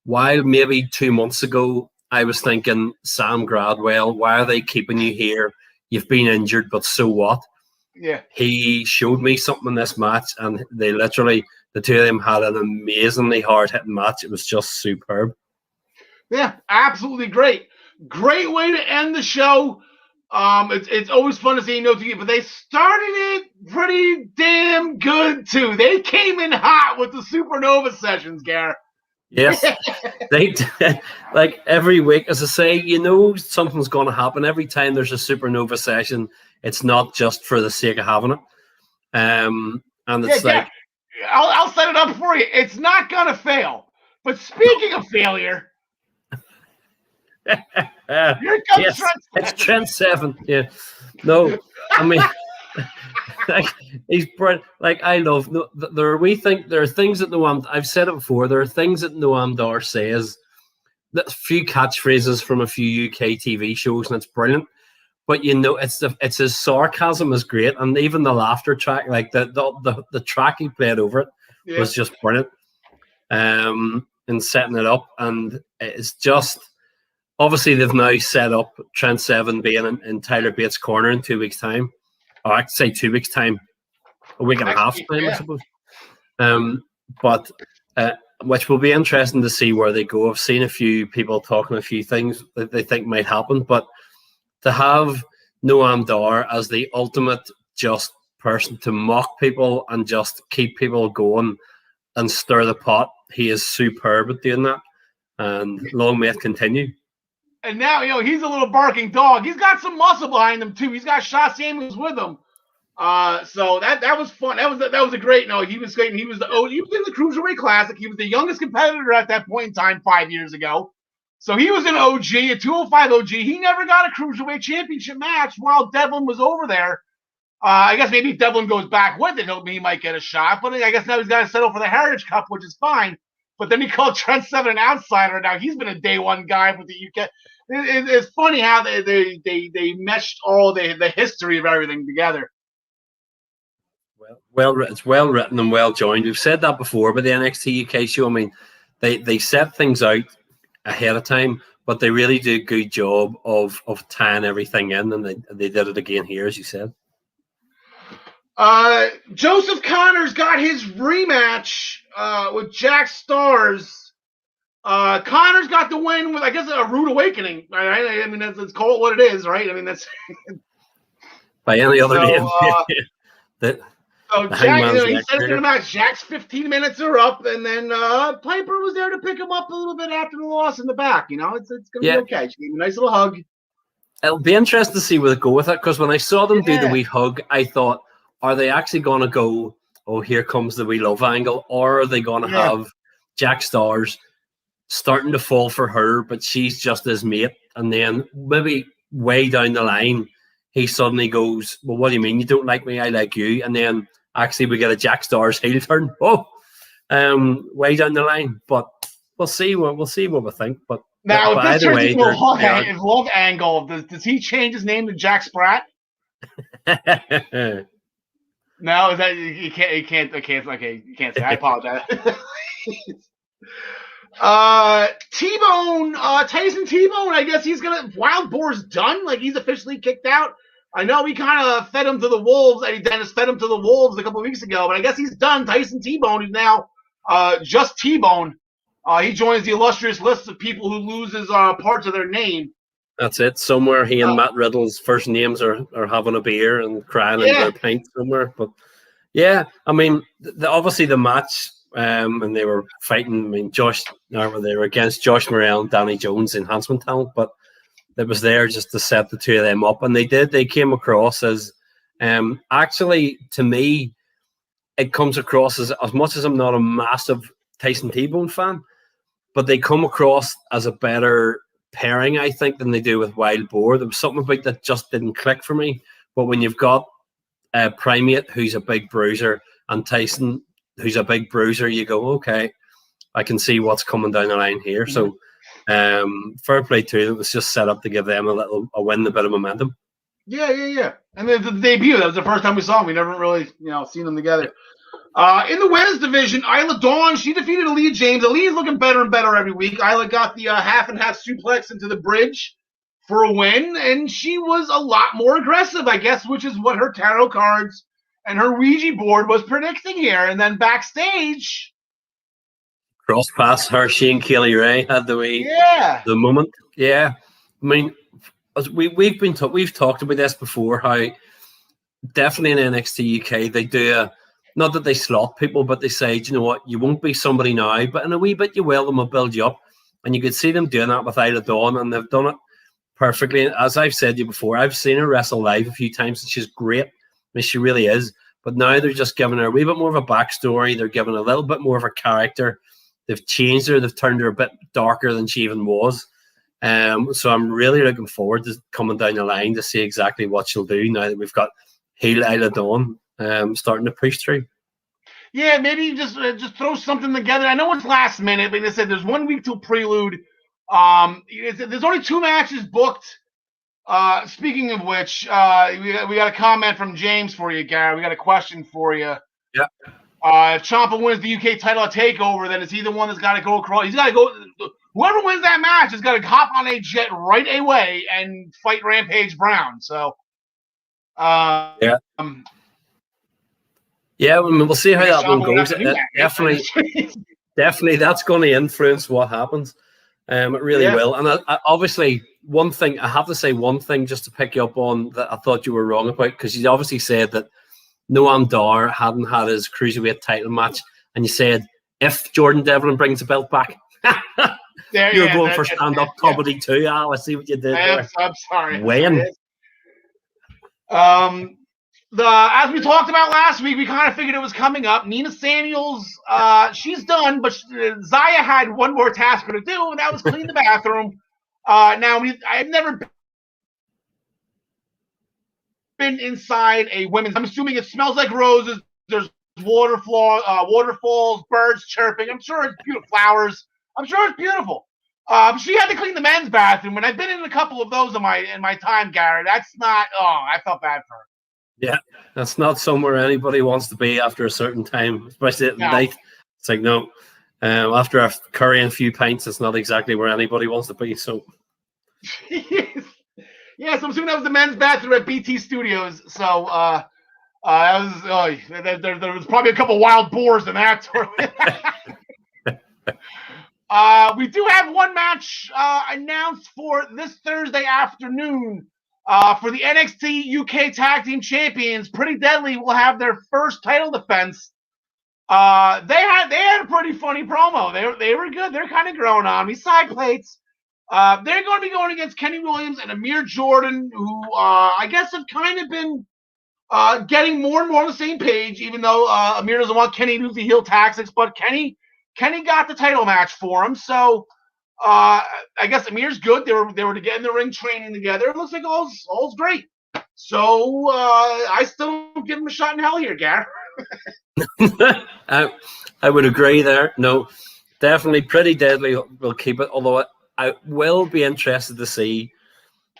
while maybe 2 months ago, I was thinking, Sam Gradwell, why are they keeping you here? You've been injured, but so what? Yeah. He showed me something in this match, and they literally, the two of them had an amazingly hard-hitting match. It was just superb. Yeah, absolutely great. Great way to end the show. It's always fun to see Enoki, but they started it pretty damn good, too. They came in hot with the Supernova sessions, Garrett. Yes, they like every week, as I say, you know something's going to happen every time there's a Supernova session. It's not just for the sake of having it, and it's I'll set it up for you. It's not gonna fail. But speaking of failure, here comes Trent. It's Trent 7. Yeah, no, I mean. Like, he's brilliant. Like I love. There are things that Noam. I've said it before. There are things that Noam Dar says. That a few catchphrases from a few UK TV shows, and it's brilliant. But you know, it's his sarcasm is great, and even the laughter track, like the track he played over it, was just brilliant. And setting it up, and it's just obviously they've now set up Trent 7 being in Tyler Bates' corner in 2 weeks' time. Or I'd say 2 weeks' time, a week and a half's time, I suppose. But which will be interesting to see where they go. I've seen a few people talking a few things that they think might happen, but to have Noam Dar as the ultimate just person to mock people and just keep people going and stir the pot, he is superb at doing that. And long may it continue. And now, you know, he's a little barking dog. He's got some muscle behind him, too. He's got Shaw Samuels with him. So that was fun. That was a great note. He was in the Cruiserweight Classic. He was the youngest competitor at that point in time 5 years ago. So he was an OG, a 205 OG. He never got a Cruiserweight Championship match while Devlin was over there. I guess maybe if Devlin goes back with it, he might get a shot. But I guess now he's got to settle for the Heritage Cup, which is fine. But then he called Trent 7 an outsider. Now he's been a day one guy with the UK. It's funny how they meshed all the history of everything together. Well, it's well written and well joined. We've said that before, but the NXT UK show, I mean, they set things out ahead of time, but they really do a good job of tying everything in, and they did it again here, as you said. Joseph Connor's got his rematch with Jack Stars. Connor's got the win with, I guess, a rude awakening, right? I mean, let's call it what it is, right? I mean, that's by any other name. So Jack, he said in the match, Jack's 15 minutes are up, and then Piper was there to pick him up a little bit after the loss in the back. You know, it's gonna be okay. She gave him a nice little hug. It'll be interesting to see where they go with it, because when I saw them do the wee hug, I thought, are they actually going to go, oh, here comes the We Love angle, or are they going to have Jack Stars starting to fall for her, but she's just his mate, and then maybe way down the line, he suddenly goes, well, what do you mean you don't like me? I like you. And then actually we get a Jack Stars heel turn. Way down the line. But we'll see what we think. But now, if this turns into a love angle, does he change his name to Jack Sprat? No, is that you can't okay, you can't say. I apologize. T-Bone, Tyson T-Bone, I guess he's gonna Wild Boar's done, like he's officially kicked out. I know he kind of fed him to the wolves, Eddie Dennis fed him to the wolves a couple of weeks ago, but I guess he's done. Tyson T-Bone is now just T-Bone. He joins the illustrious list of people who loses parts of their name. That's it. Somewhere he and Matt Riddle's first names are having a beer and crying into a pint somewhere. But yeah, I mean, obviously the match, and they were fighting. I mean, they were against Josh Morrell and Danny Jones, enhancement talent, but it was there just to set the two of them up, and they did. They came across as, actually, to me, it comes across as much as I'm not a massive Tyson T-Bone fan, but they come across as a better pairing, I think, than they do with Wild Boar. There was something about that just didn't click for me. But when you've got Primate, who's a big bruiser, and Tyson, who's a big bruiser, you go, okay, I can see what's coming down the line here. So fair play to them. It was just set up to give them a win, a bit of momentum. Yeah. And then the debut, that was the first time we saw them. We never really, seen them together. In the women's division, Isla Dawn, she defeated Aaliyah James. Aaliyah's looking better and better every week. Isla got the half and half suplex into the bridge for a win, and she was a lot more aggressive, I guess, which is what her tarot cards and her Ouija board was predicting here. And then backstage, cross pass, Hershey and Kaylee Ray had the moment. Yeah, I mean, as we've talked about this before, how definitely in NXT UK they do not that they slot people, but they say, do you know what, you won't be somebody now, but in a wee bit you will, and we'll build you up. And you could see them doing that with Isla Dawn, and they've done it perfectly. As I've said to you before, I've seen her wrestle live a few times, and she's great. I mean, she really is. But now they're just giving her a wee bit more of a backstory. They're giving a little bit more of a character. They've changed her. They've turned her a bit darker than she even was. So I'm really looking forward to coming down the line to see exactly what she'll do now that we've got heel Isla Dawn starting to push through. Yeah, maybe just throw something together. I know it's last minute, but they said there's 1 week till Prelude. There's only 2 matches booked. Speaking of which, we got a comment from James for you, Gary. We got a question for you. Yeah. If Ciampa wins the UK title at TakeOver, then is he the one that's got to go across? He's got to go. Whoever wins that match has got to hop on a jet right away and fight Rampage Brown. So, yeah. Yeah, I mean, we'll see how that one goes. Definitely, that's going to influence what happens. It really will. And I obviously, I have to say one thing just to pick you up on that I thought you were wrong about, because you obviously said that Noam Dar hadn't had his cruiserweight title match, and you said if Jordan Devlin brings the belt back, you're going for stand-up comedy too, Al. I see what you did there. I'm sorry. When? As we talked about last week, we kind of figured it was coming up. Nina Samuels, she's done, but Zaya had one more task for her to do, and that was clean the bathroom. I've never been inside a women's. I'm assuming it smells like roses. There's waterfalls, birds chirping. I'm sure it's beautiful. Flowers. I'm sure it's beautiful. She had to clean the men's bathroom, and I've been in a couple of those in my time, Gary. That's not. I felt bad for her. Yeah, that's not somewhere anybody wants to be after a certain time, especially at night. It's like, no. After a curry and a few pints, it's not exactly where anybody wants to be. So, yeah. So I'm assuming that was the men's bathroom at BT Studios. So, there was probably a couple wild boars in that tournament. We do have one match announced for this Thursday afternoon. For the NXT UK Tag Team Champions, Pretty Deadly will have their first title defense. They had a pretty funny promo. They were good. They're kind of growing on me. Side plates. They're going to be going against Kenny Williams and Amir Jordan, who I guess have kind of been getting more and more on the same page, even though Amir doesn't want Kenny to do the heel tactics, but Kenny got the title match for him. So I guess Amir's good. They were to get in the ring training together. It looks like all's great. So I still give him a shot in hell here, Gar. I would agree there. No, definitely Pretty Deadly will keep it, although I will be interested to see,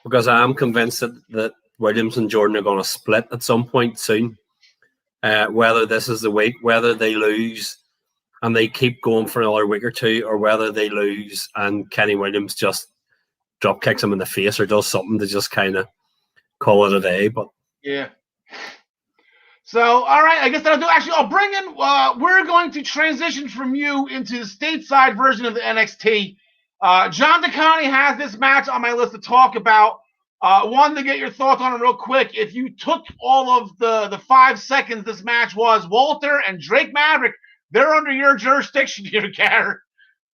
because I am convinced that Williams and Jordan are going to split at some point soon. Whether this is the week, whether they lose and they keep going for another week or two, or whether they lose and Kenny Williams just drop kicks him in the face or does something to just kind of call it a day. But yeah. So, all right, I guess that'll do. Actually, I'll bring in, we're going to transition from you into the stateside version of the NXT. John DeConnie has this match on my list to talk about. Wanted to get your thoughts on it real quick. If you took all of the 5 seconds this match was, Walter and Drake Maverick, they're under your jurisdiction here, Garrett.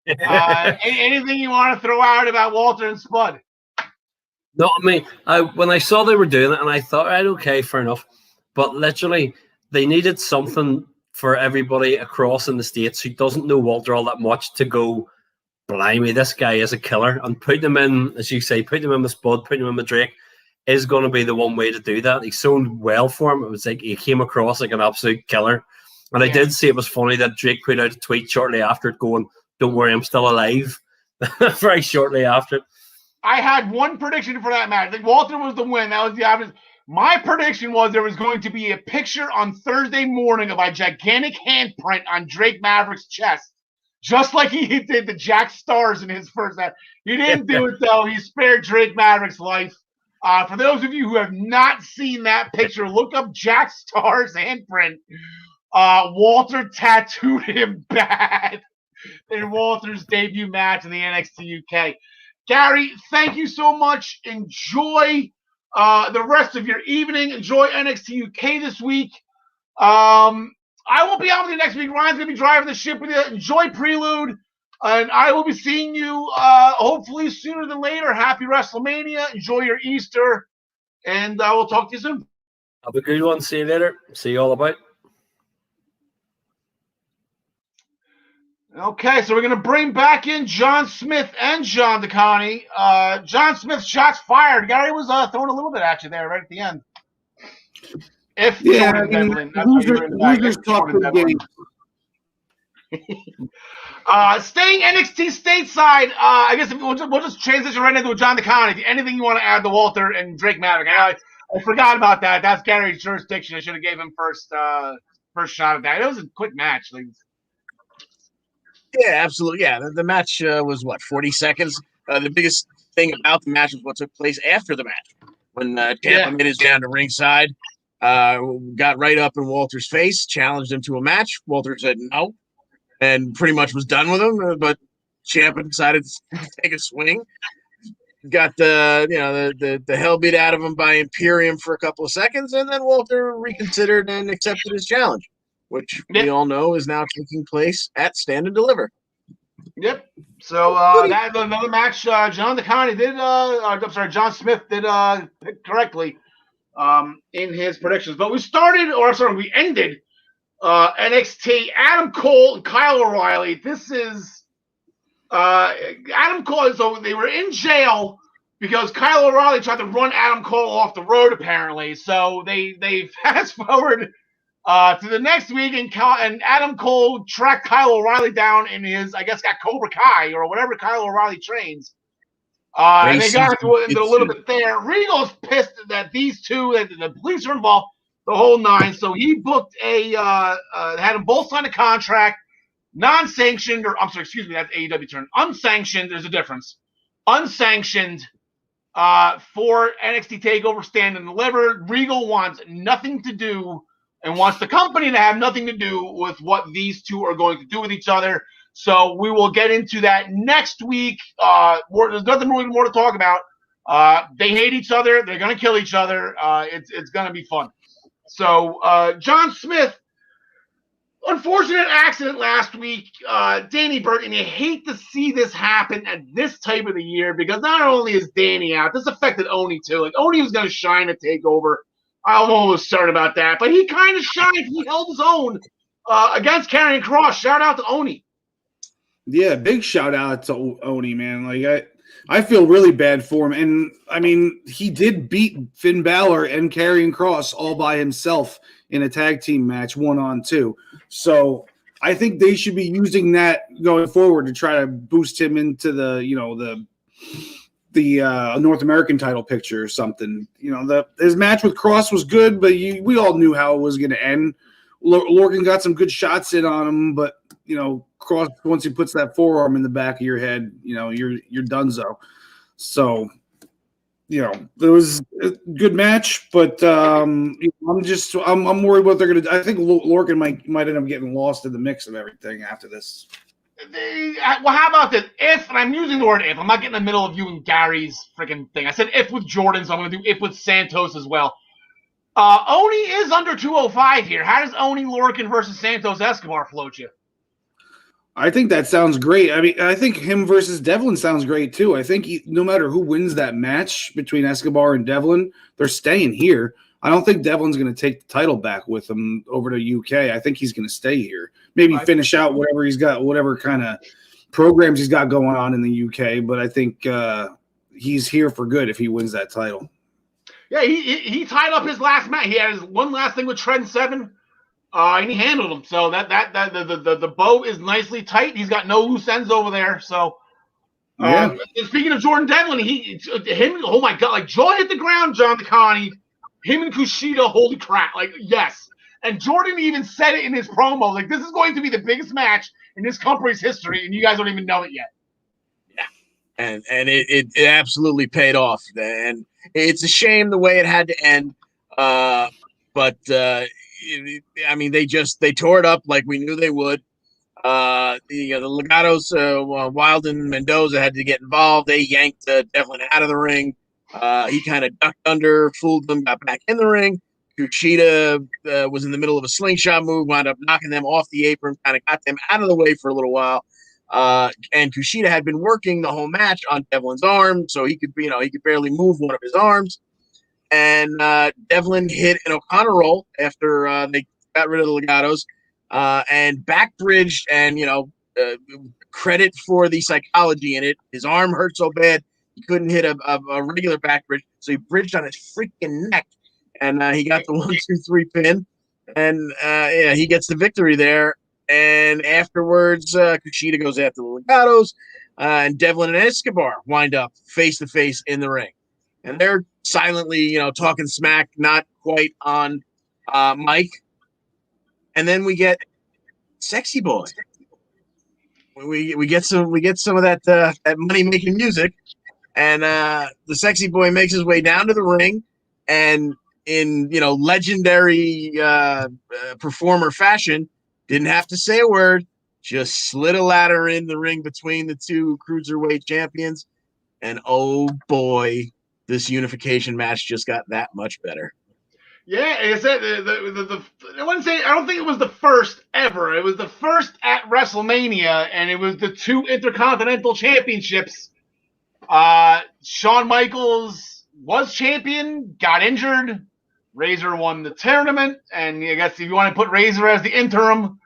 Anything you want to throw out about Walter and Spud? No, I mean, when I saw they were doing it, and I thought, right, okay, fair enough. But literally, they needed something for everybody across in the States who doesn't know Walter all that much to go, blimey, this guy is a killer. And putting him in, as you say, putting him in with Spud, putting him in with Drake is going to be the one way to do that. He sold well for him. It was like he came across like an absolute killer. And I did see it was funny that Drake put out a tweet shortly after it going, don't worry, I'm still alive. Very shortly after. I had one prediction for that match. Like Walter was the win. That was the obvious. My prediction was there was going to be a picture on Thursday morning of a gigantic handprint on Drake Maverick's chest, just like he did the Jack Stars in his first match. He didn't do it, though. He spared Drake Maverick's life. For those of you who have not seen that picture, look up Jack Star's handprint. Walter tattooed him bad in Walter's debut match in the NXT UK. Gary, thank you so much. Enjoy the rest of your evening. Enjoy NXT UK this week. I won't be out with you next week. Ryan's going to be driving the ship with you. Enjoy Prelude. And I will be seeing you hopefully sooner than later. Happy WrestleMania. Enjoy your Easter. And we'll talk to you soon. Have a good one. See you later. See you all about. Okay, so we're going to bring back in John Smith and John DeConnie. John Smith, shots fired. Gary was throwing a little bit at you there right at the end. Losers talk for the game. Staying NXT stateside, I guess we'll just transition right into John DeConnie. Anything you want to add to Walter and Drake Maverick? I forgot about that. That's Gary's jurisdiction. I should have gave him first shot at that. It was a quick match. Yeah, absolutely. Yeah, the match was, 40 seconds? The biggest thing about the match was what took place after the match. When Tampa made his down to ringside, got right up in Walter's face, challenged him to a match. Walter said no, and pretty much was done with him. But Ciampa decided to take a swing. Got the hell beat out of him by Imperium for a couple of seconds, and then Walter reconsidered and accepted his challenge, which we all know is now taking place at Stand and Deliver. Yep. So that another match. John DeConnie did. John Smith did pick correctly in his predictions. But we ended NXT. Adam Cole and Kyle O'Reilly. This is Adam Cole. So they were in jail because Kyle O'Reilly tried to run Adam Cole off the road. Apparently, so they fast forward to the next week, and Adam Cole tracked Kyle O'Reilly down in his, I guess, got Cobra Kai or whatever Kyle O'Reilly trains. And they got into a little bit there. Regal's pissed that these two, the police are involved, the whole nine. So he booked had them both sign a contract, non-sanctioned, that's AEW term, unsanctioned. There's a difference. Unsanctioned for NXT TakeOver Stand and Deliver. Regal wants nothing to do and wants the company to have nothing to do with what these two are going to do with each other. So we will get into that next week. There's nothing really more to talk about. They hate each other. They're going to kill each other. It's going to be fun. So John Smith, unfortunate accident last week. Danny Burton, you hate to see this happen at this time of the year because not only is Danny out, this affected Oni too. Like Oni was going to shine at TakeOver. I'm almost certain about that. But he kind of shined. He held his own against Karrion Kross. Shout out to Oni. Yeah, big shout out to Oni, man. Like I feel really bad for him. And I mean, he did beat Finn Balor and Karrion Kross all by himself in a tag team match 1-on-2. So I think they should be using that going forward to try to boost him into the North American title picture or something. His match with Kross was good, but we all knew how it was going to end. Lorcan got some good shots in on him, but Kross, once he puts that forearm in the back of your head, you're donezo. So, it was a good match, but I'm worried what they're going to do. I think Lorcan might end up getting lost in the mix of everything after this. Well, how about this? If, and I'm using the word if, I'm not getting in the middle of you and Gary's freaking thing. I said if with Jordan, so I'm going to do if with Santos as well. Oni is under 205 here. How does Oni Lorcan versus Santos Escobar float you? I think that sounds great. I mean, I think him versus Devlin sounds great too. I think no matter who wins that match between Escobar and Devlin, they're staying here. I don't think Devlin's going to take the title back with him over to UK. I think he's going to stay here. Maybe finish out whatever he's got, whatever kind of programs he's got going on in the UK. But I think he's here for good if he wins that title. Yeah, he tied up his last match. He had his one last thing with Trent Seven, and he handled him. So the bow is nicely tight. He's got no loose ends over there. So speaking of Jordan Devlin, oh my God, like jaw hit the ground, John DeConnie. Him and Kushida, holy crap! Like yes, and Jordan even said it in his promo. Like this is going to be the biggest match in this company's history, and you guys don't even know it yet. Yeah, and it absolutely paid off. And it's a shame the way it had to end, but I mean they tore it up like we knew they would. The Legatos, Wild and Mendoza had to get involved. They yanked Devlin out of the ring. He kind of ducked under, fooled them, got back in the ring. Kushida was in the middle of a slingshot move, wound up knocking them off the apron, kind of got them out of the way for a little while. And Kushida had been working the whole match on Devlin's arm, so he could barely move one of his arms. And Devlin hit an O'Connor roll after they got rid of the Legatos, and backbridged. And credit for the psychology in it. His arm hurt so bad he couldn't hit a regular back bridge, so he bridged on his freaking neck, and he got the 1-2-3 pin, and he gets the victory there. And afterwards, Kushida goes after the Legatos, and Devlin and Escobar wind up face to face in the ring, and they're silently, talking smack, not quite on mic. And then we get Sexy Boy. We get some of that money making music. And the Sexy Boy makes his way down to the ring, and in legendary performer fashion, didn't have to say a word, just slid a ladder in the ring between the two cruiserweight champions, and oh boy, this unification match just got that much better. Yeah, I said I wouldn't say I don't think it was the first ever. It was the first at WrestleMania, and it was the two Intercontinental Championships. Shawn Michaels was champion, got injured. Razor won the tournament, and I guess if you want to put Razor as the interim.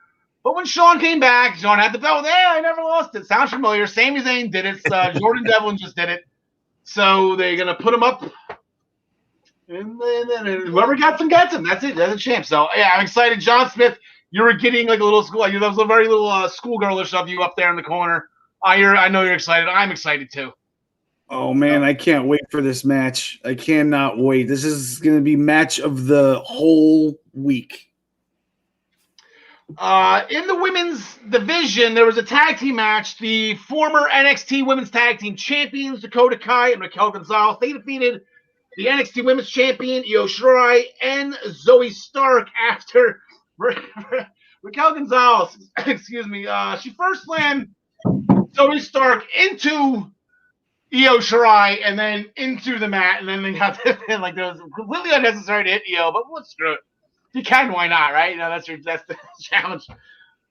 But when Shawn came back, Shawn had the belt. I never lost it. Sounds familiar. Sami Zayn did it. Jordan Devlin just did it. So they're going to put him up. And then whoever gets him, gets him. That's it. That's a champ. So, yeah, I'm excited. John Smith, you were getting like a little school. That was a very little schoolgirlish of you up there in the corner. I know you're excited. I'm excited, too. Oh, man, I can't wait for this match. I cannot wait. This is going to be match of the whole week. In the women's division, there was a tag team match. The former NXT Women's Tag Team Champions, Dakota Kai and Raquel Gonzalez, they defeated the NXT Women's Champion, Io Shirai, and Zoe Stark after Raquel Gonzalez, excuse me, she first slammed Zoe Stark into Io Shirai and then into the mat, and then they got like it was completely unnecessary to hit Io, but let's screw it. If you can, why not, right? That's the challenge.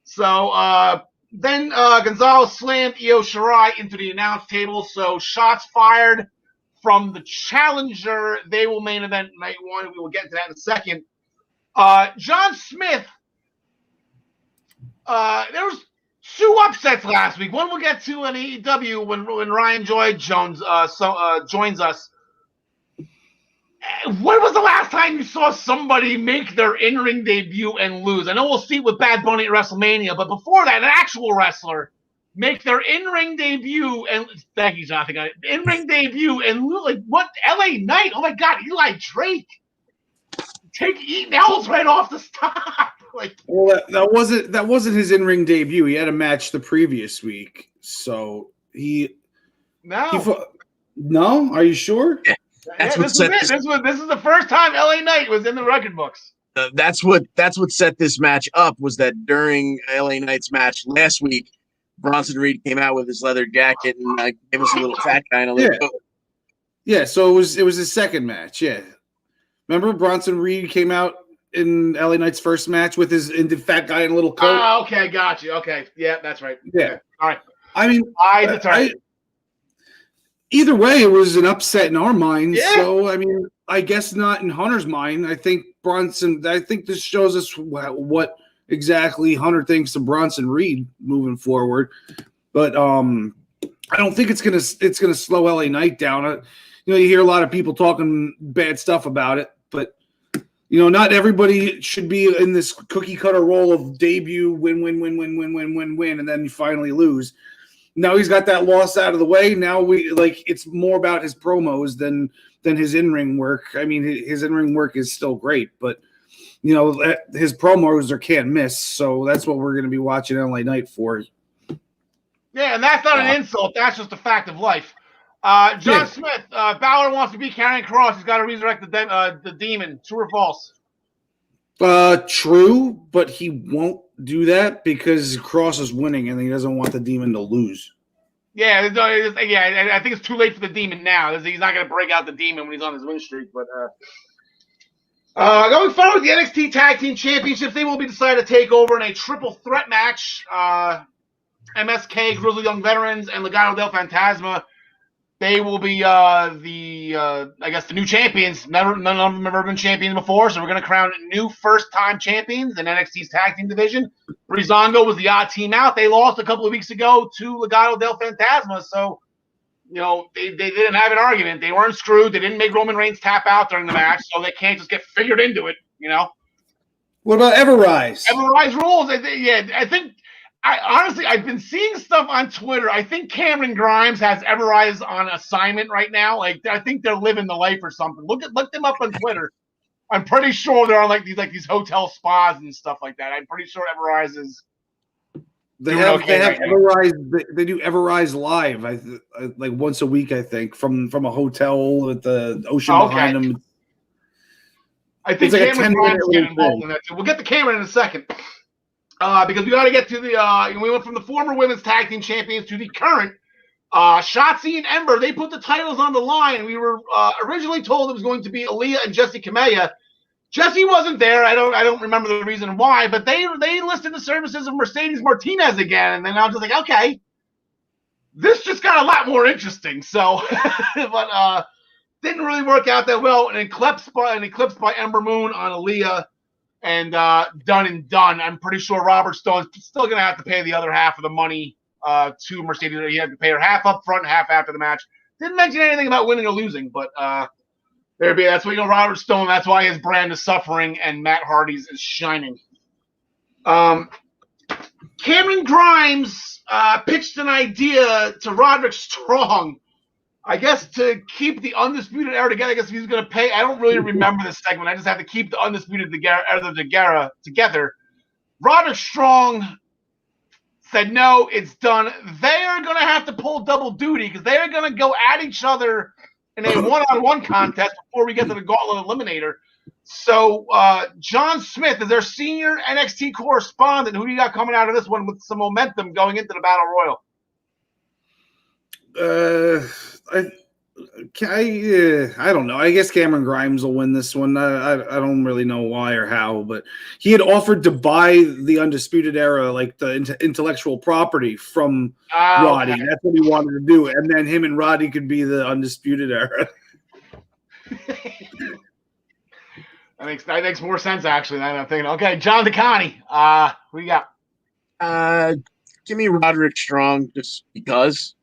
So then Gonzalez slammed Io Shirai into the announce table, so shots fired from the challenger. They will main event night one. We will get to that in a second. John Smith. There was 2 upsets last week. One we'll get to in AEW when Ryan Joy joins us. When was the last time you saw somebody make their in-ring debut and lose? I know we'll see it with Bad Bunny at WrestleMania, but before that, an actual wrestler make their in-ring debut and thank you, Jonathan. In-ring debut and lose, like what? LA Knight? Oh my God, Eli Drake eating L's right off the top. Like, well, that wasn't his in-ring debut. He had a match the previous week, so no. Are you sure? Yeah. This is the first time LA Knight was in the record books. That's what set this match up. Was that during LA Knight's match last week, Bronson Reed came out with his leather jacket and gave us a little fat guy and a little coat. Yeah, so it was his second match. Yeah, remember Bronson Reed came out in LA Knight's first match with his fat guy in a little coat. Oh, okay, got you. Okay, yeah, that's right. Yeah, okay. All right. I mean, either way, it was an upset in our minds. Yeah. So, I mean, I guess not in Hunter's mind. I think this shows us what exactly Hunter thinks of Bronson Reed moving forward. But I don't think it's gonna slow LA Knight down. You hear a lot of people talking bad stuff about it, but not everybody should be in this cookie cutter role of debut, win, and then you finally lose. Now he's got that loss out of the way. Now it's more about his promos than his in-ring work. I mean, his in-ring work is still great, but his promos are can't miss. So that's what we're going to be watching LA Knight for. Yeah, and that's not an insult. That's just a fact of life. John Smith, Balor wants to beat Karrion Kross. He's got to resurrect the demon. True or false? True, but he won't do that because Kross is winning and he doesn't want the demon to lose. Yeah, I think it's too late for the demon now. He's not going to break out the demon when he's on his win streak. But going forward, the NXT Tag Team Championships, they will be decided to take over in a triple threat match. MSK, Grizzly Young Veterans, and Legado del Fantasma. They will be the new champions. None of them have ever been champions before, so we're going to crown new first-time champions in NXT's tag team division. Breezango was the odd team out. They lost a couple of weeks ago to Legado del Fantasma, so they didn't have an argument. They weren't screwed. They didn't make Roman Reigns tap out during the match, so they can't just get figured into it. What about Everrise? Everrise rules. I think. I've been seeing stuff on Twitter. I think Cameron Grimes has Everrise on assignment right now. Like, I think they're living the life or something. Look them up on Twitter. I'm pretty sure they're on these hotel spas and stuff like that. I'm pretty sure Everrise is. They have Everrise. They do Everrise live. Like once a week, I think, from a hotel with the ocean behind them. I think Cameron Grimes get involved in that too. We'll get to Cameron in a second. Because we got to get to we went from the former women's tag team champions to the current Shotzi and Ember. They put the titles on the line. We were originally told it was going to be Aaliyah and Jessie Kamea. Jessie wasn't there. I don't remember the reason why, but they listed the services of Mercedes Martinez again, and then I was just like, okay, this just got a lot more interesting. So, but didn't really work out that well. An eclipse by Ember Moon on Aaliyah. And done and done. I'm pretty sure Robert Stone's still going to have to pay the other half of the money to Mercedes. He had to pay her half up front, half after the match. Didn't mention anything about winning or losing, but that's why Robert Stone. That's why his brand is suffering and Matt Hardy's is shining. Cameron Grimes pitched an idea to Roderick Strong, I guess, to keep the Undisputed Era together. I guess he's going to pay. I don't really remember this segment. I just have to keep the Undisputed Era together. Roderick Strong said, no, it's done. They are going to have to pull double duty because they are going to go at each other in a one-on-one contest before we get to the Gauntlet Eliminator. So John Smith is their senior NXT correspondent. Who do you got coming out of this one with some momentum going into the Battle Royal? I don't know. I guess Cameron Grimes will win this one. I don't really know why or how, but he had offered to buy the Undisputed Era, like the intellectual property from Roddy. Okay. That's what he wanted to do, and then him and Roddy could be the Undisputed Era. That makes more sense actually. Than I'm thinking. Okay, John DeConnie. Who you got? Give me Roderick Strong, just because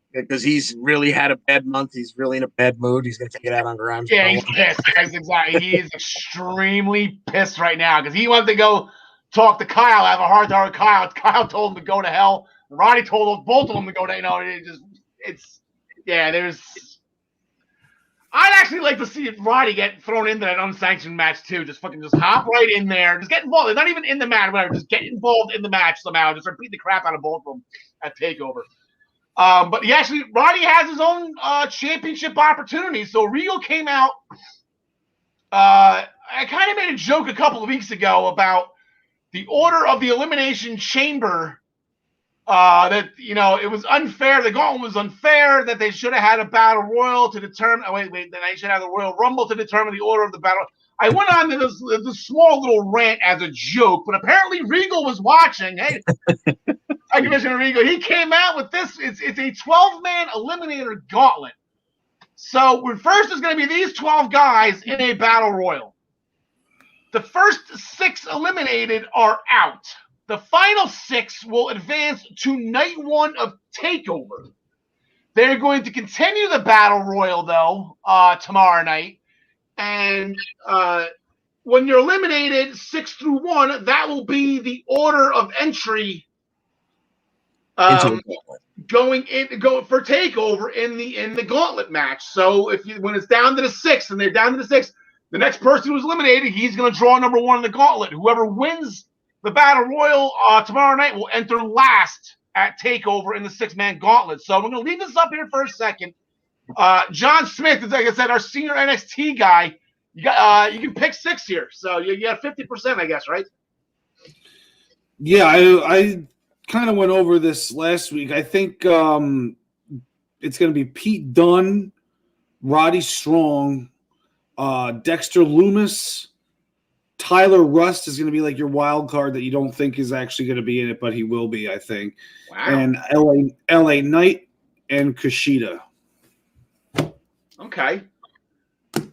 he's really had a bad month. He's really in a bad mood. He's going to take it out on Grimes. Yeah, he's pissed. That's exactly. He is extremely pissed right now because he wanted to go talk to Kyle. Have a hard time with Kyle. Kyle told him to go to hell. Roddy told both of them to go to. I'd actually like to see Roddy get thrown into that unsanctioned match too. Just hop right in there. Just get involved. They're not even in the match, whatever. Just get involved in the match somehow. Just beat the crap out of both of them at TakeOver. But Roddy has his own championship opportunity. So Regal came out. I kind of made a joke a couple of weeks ago about the order of the Elimination Chamber. That it was unfair. The Gauntlet was unfair. That they should have had a battle royal to determine. Then they should have the Royal Rumble to determine the order of the battle. I went on to this small little rant as a joke, but apparently Regal was watching. Hey, Commissioner Regal, he came out with this. It's a 12-man Eliminator Gauntlet. So first is going to be these 12 guys in a battle royal. The first 6 eliminated are out. The final 6 will advance to night 1 of TakeOver. They're going to continue the battle royal though tomorrow night, and when you're eliminated 6 through 1, that will be the order of entry going for TakeOver in the Gauntlet match. So when it's down to the 6th and they're down to the 6th, the next person who's eliminated, he's going to draw number 1 in the Gauntlet. Whoever wins the Battle Royal tomorrow night will enter last at TakeOver in the 6-man Gauntlet. So we're going to leave this up here for a second. John Smith is, like I said, our senior NXT guy. You can pick 6 here. So you got 50%, I guess, right? Yeah, I kind of went over this last week. I think it's going to be Pete Dunne, Roddy Strong, Dexter Lumis. Tyler Rust is going to be like your wild card that you don't think is actually going to be in it, but he will be, I think. Wow. And LA Knight and Kushida. Okay.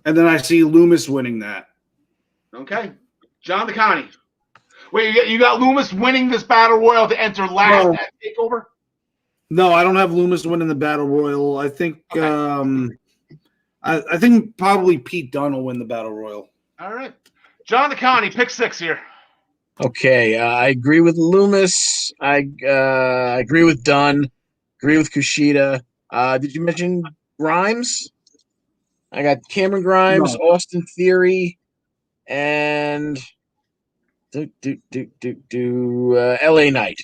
And then I see Lumis winning that. Okay. John DeConnie. Wait, you got Lumis winning this Battle Royal to enter last at TakeOver? No, I don't have Lumis winning the Battle Royal. I think I think probably Pete Dunne will win the Battle Royal. All right. John DeConnie, pick 6 here. Okay, I agree with Lumis. I agree with Dunn. Agree with Kushida. Did you mention Grimes? I got Cameron Grimes, Austin Theory, and LA Knight.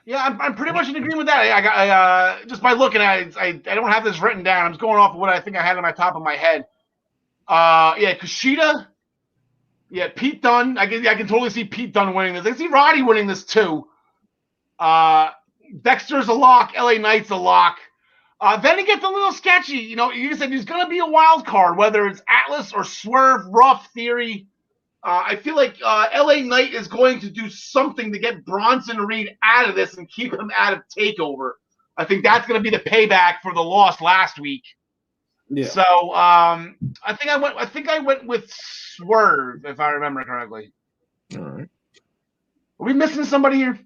Yeah, I'm pretty much in agreement with that. I just by looking at it, I don't have this written down. I'm just going off of what I think I had on my top of my head. Kushida. Yeah, Pete Dunne. I can totally see Pete Dunne winning this. I can see Roddy winning this too. Dexter's a lock. LA Knight's a lock. Then it gets a little sketchy. You said there's going to be a wild card, whether it's Atlas or Swerve, Rough, Theory. I feel like LA Knight is going to do something to get Bronson Reed out of this and keep him out of TakeOver. I think that's going to be the payback for the loss last week. Yeah. So I think I went with Swerve, if I remember correctly. All right. Are we missing somebody here?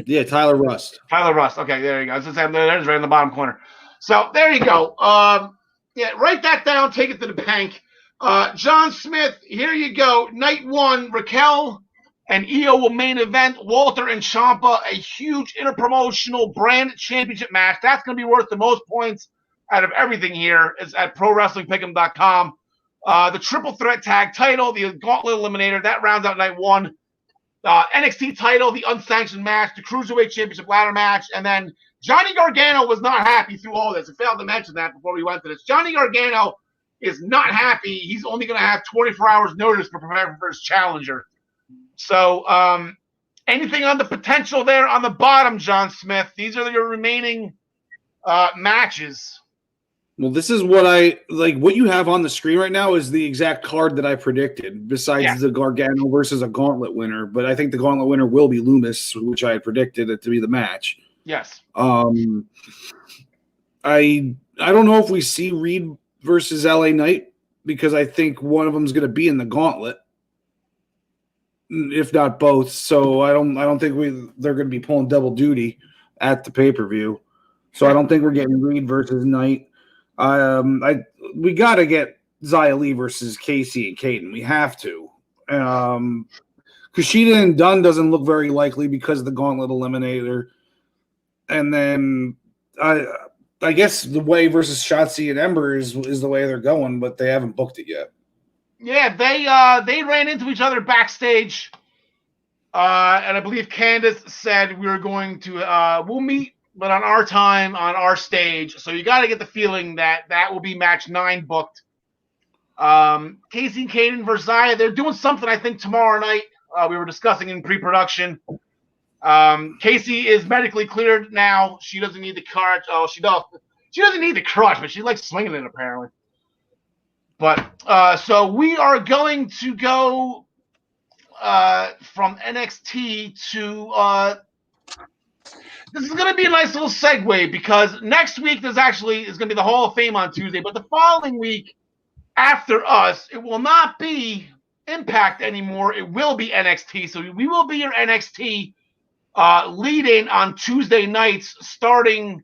Yeah, Tyler Rust. Tyler Rust. Okay, there you go. I was just saying, there's right in the bottom corner. So there you go. Write that down. Take it to the bank. John Smith, here you go. Night 1, Raquel and Io will main event. Walter and Ciampa, a huge interpromotional brand championship match. That's going to be worth the most points out of everything here. Is at ProWrestlingPick'em.com. The triple threat tag title, the Gauntlet Eliminator, that rounds out night 1. NXT title, the unsanctioned match, the Cruiserweight Championship ladder match, and then Johnny Gargano was not happy through all this. I failed to mention that before we went to this. Johnny Gargano is not happy. He's only going to have 24 hours notice for preparing for his challenger. So anything on the potential there on the bottom, John Smith? These are your remaining matches. Well, this is what I like. What you have on the screen right now is the exact card that I predicted, besides the Gargano versus a Gauntlet winner. But I think the Gauntlet winner will be Loomis, which I had predicted it to be the match. Yes. I don't know if we see Reed versus LA Knight, because I think one of them is going to be in the Gauntlet, if not both. So I don't think they're going to be pulling double duty at the pay-per-view. So I don't think we're getting Reed versus Knight. We got to get Xia Li versus Casey and Caden. We have to. Kushida and Dunn doesn't look very likely because of the Gauntlet Eliminator. And then I guess the way versus Shotzi and Ember is the way they're going, but they haven't booked it yet. Yeah, they ran into each other backstage, and I believe Candace said we were going to we'll meet, but on our time, on our stage. So you got to get the feeling that will be match 9 booked. Casey and Caden versus Xia, they're doing something I think tomorrow night. We were discussing in pre-production. Casey is medically cleared now. She doesn't need the crutch. Oh, she does. She doesn't need the crutch, but she likes swinging it apparently. But so we are going to go from NXT to this is going to be a nice little segue, because next week is going to be the Hall of Fame on Tuesday, but the following week after us, it will not be Impact anymore. It will be NXT. So we will be your NXT lead-in on Tuesday nights starting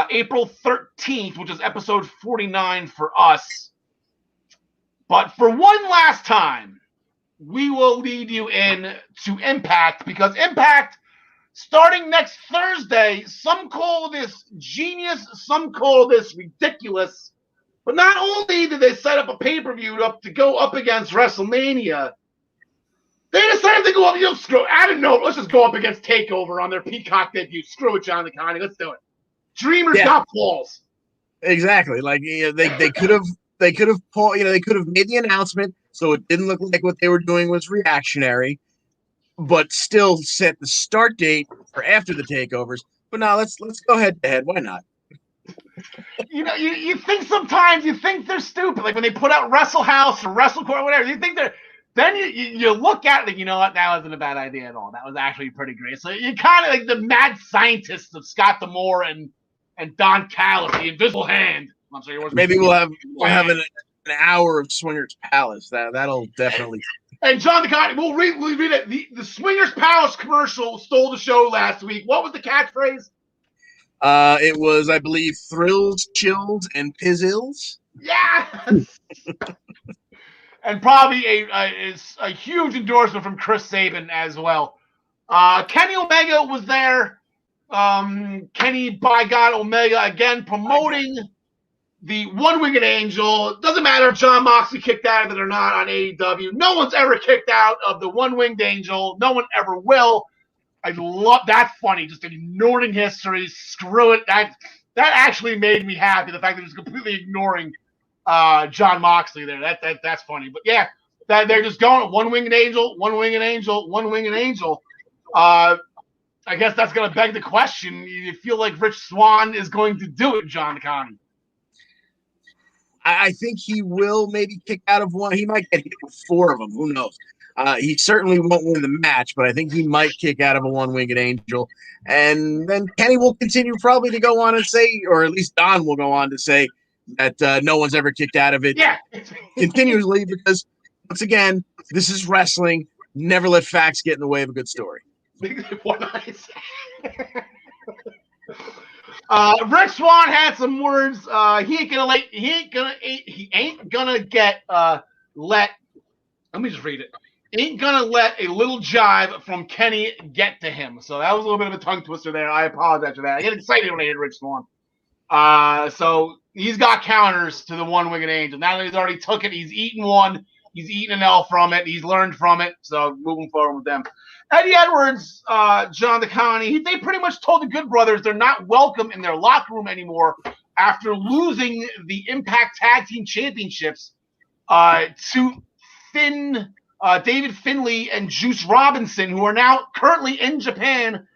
April 13th, which is episode 49 for us. But for one last time, we will lead you in to Impact, because Impact, starting next Thursday, some call this genius, some call this ridiculous. But not only did they set up a pay-per-view to go up against WrestleMania, they decided to go up, screw, I don't know, let's just go up against TakeOver on their Peacock debut. Screw it, John Connie, let's do it. Dreamers got balls. Exactly. Like, they could have they could have made the announcement so it didn't look like what they were doing was reactionary, but still set the start date for after the takeovers. But now let's go head to head. Why not? You think sometimes they're stupid. Like when they put out Wrestle House or Wrestle Court or whatever, you think they're. Then you look at it like, you know what, that wasn't a bad idea at all. That was actually pretty great. So you're kind of like the mad scientists of Scott D'Amore and Don Callis, the Invisible Hand. I'm sorry, maybe we'll have an hour of Swingers Palace. That'll definitely. And John DeConnie, we'll read it. The Swingers Palace commercial stole the show last week. What was the catchphrase? It was, I believe, Thrills, Chills, and Pizzills. Yeah. And probably a huge endorsement from Chris Sabin as well. Kenny Omega was there. Kenny, by God, Omega again promoting the One-Winged Angel. Doesn't matter if Jon Moxley kicked out of it or not on AEW. No one's ever kicked out of the One-Winged Angel. No one ever will. I love that. Funny, just ignoring history. Screw it. That actually made me happy. The fact that he was completely ignoring Jon Moxley there. That's funny. But yeah, they're just going One-Winged Angel, One-Winged Angel, One-Winged Angel. I guess that's going to beg the question. You feel like Rich Swann is going to do it, John Connie? I think he will maybe kick out of one. He might get hit with 4 of them. Who knows? He certainly won't win the match, but I think he might kick out of a One-Winged Angel. And then Kenny will continue probably to go on and say, or at least Don will go on to say, that no one's ever kicked out of it continuously, because, once again, this is wrestling. Never let facts get in the way of a good story. What I say. Rick Swann had some words. He ain't gonna get let. Let me just read it. Ain't gonna let a little jive from Kenny get to him. So that was a little bit of a tongue twister there. I apologize for that. I get excited when I hear Rick Swann. So he's got counters to the One-Winged Angel. Now that he's already took it, he's eaten one. He's eaten an L from it. He's learned from it. So moving forward with them. Eddie Edwards, John DeConnie, they pretty much told the Good Brothers they're not welcome in their locker room anymore after losing the Impact Tag Team Championships to David Finlay and Juice Robinson, who are now currently in Japan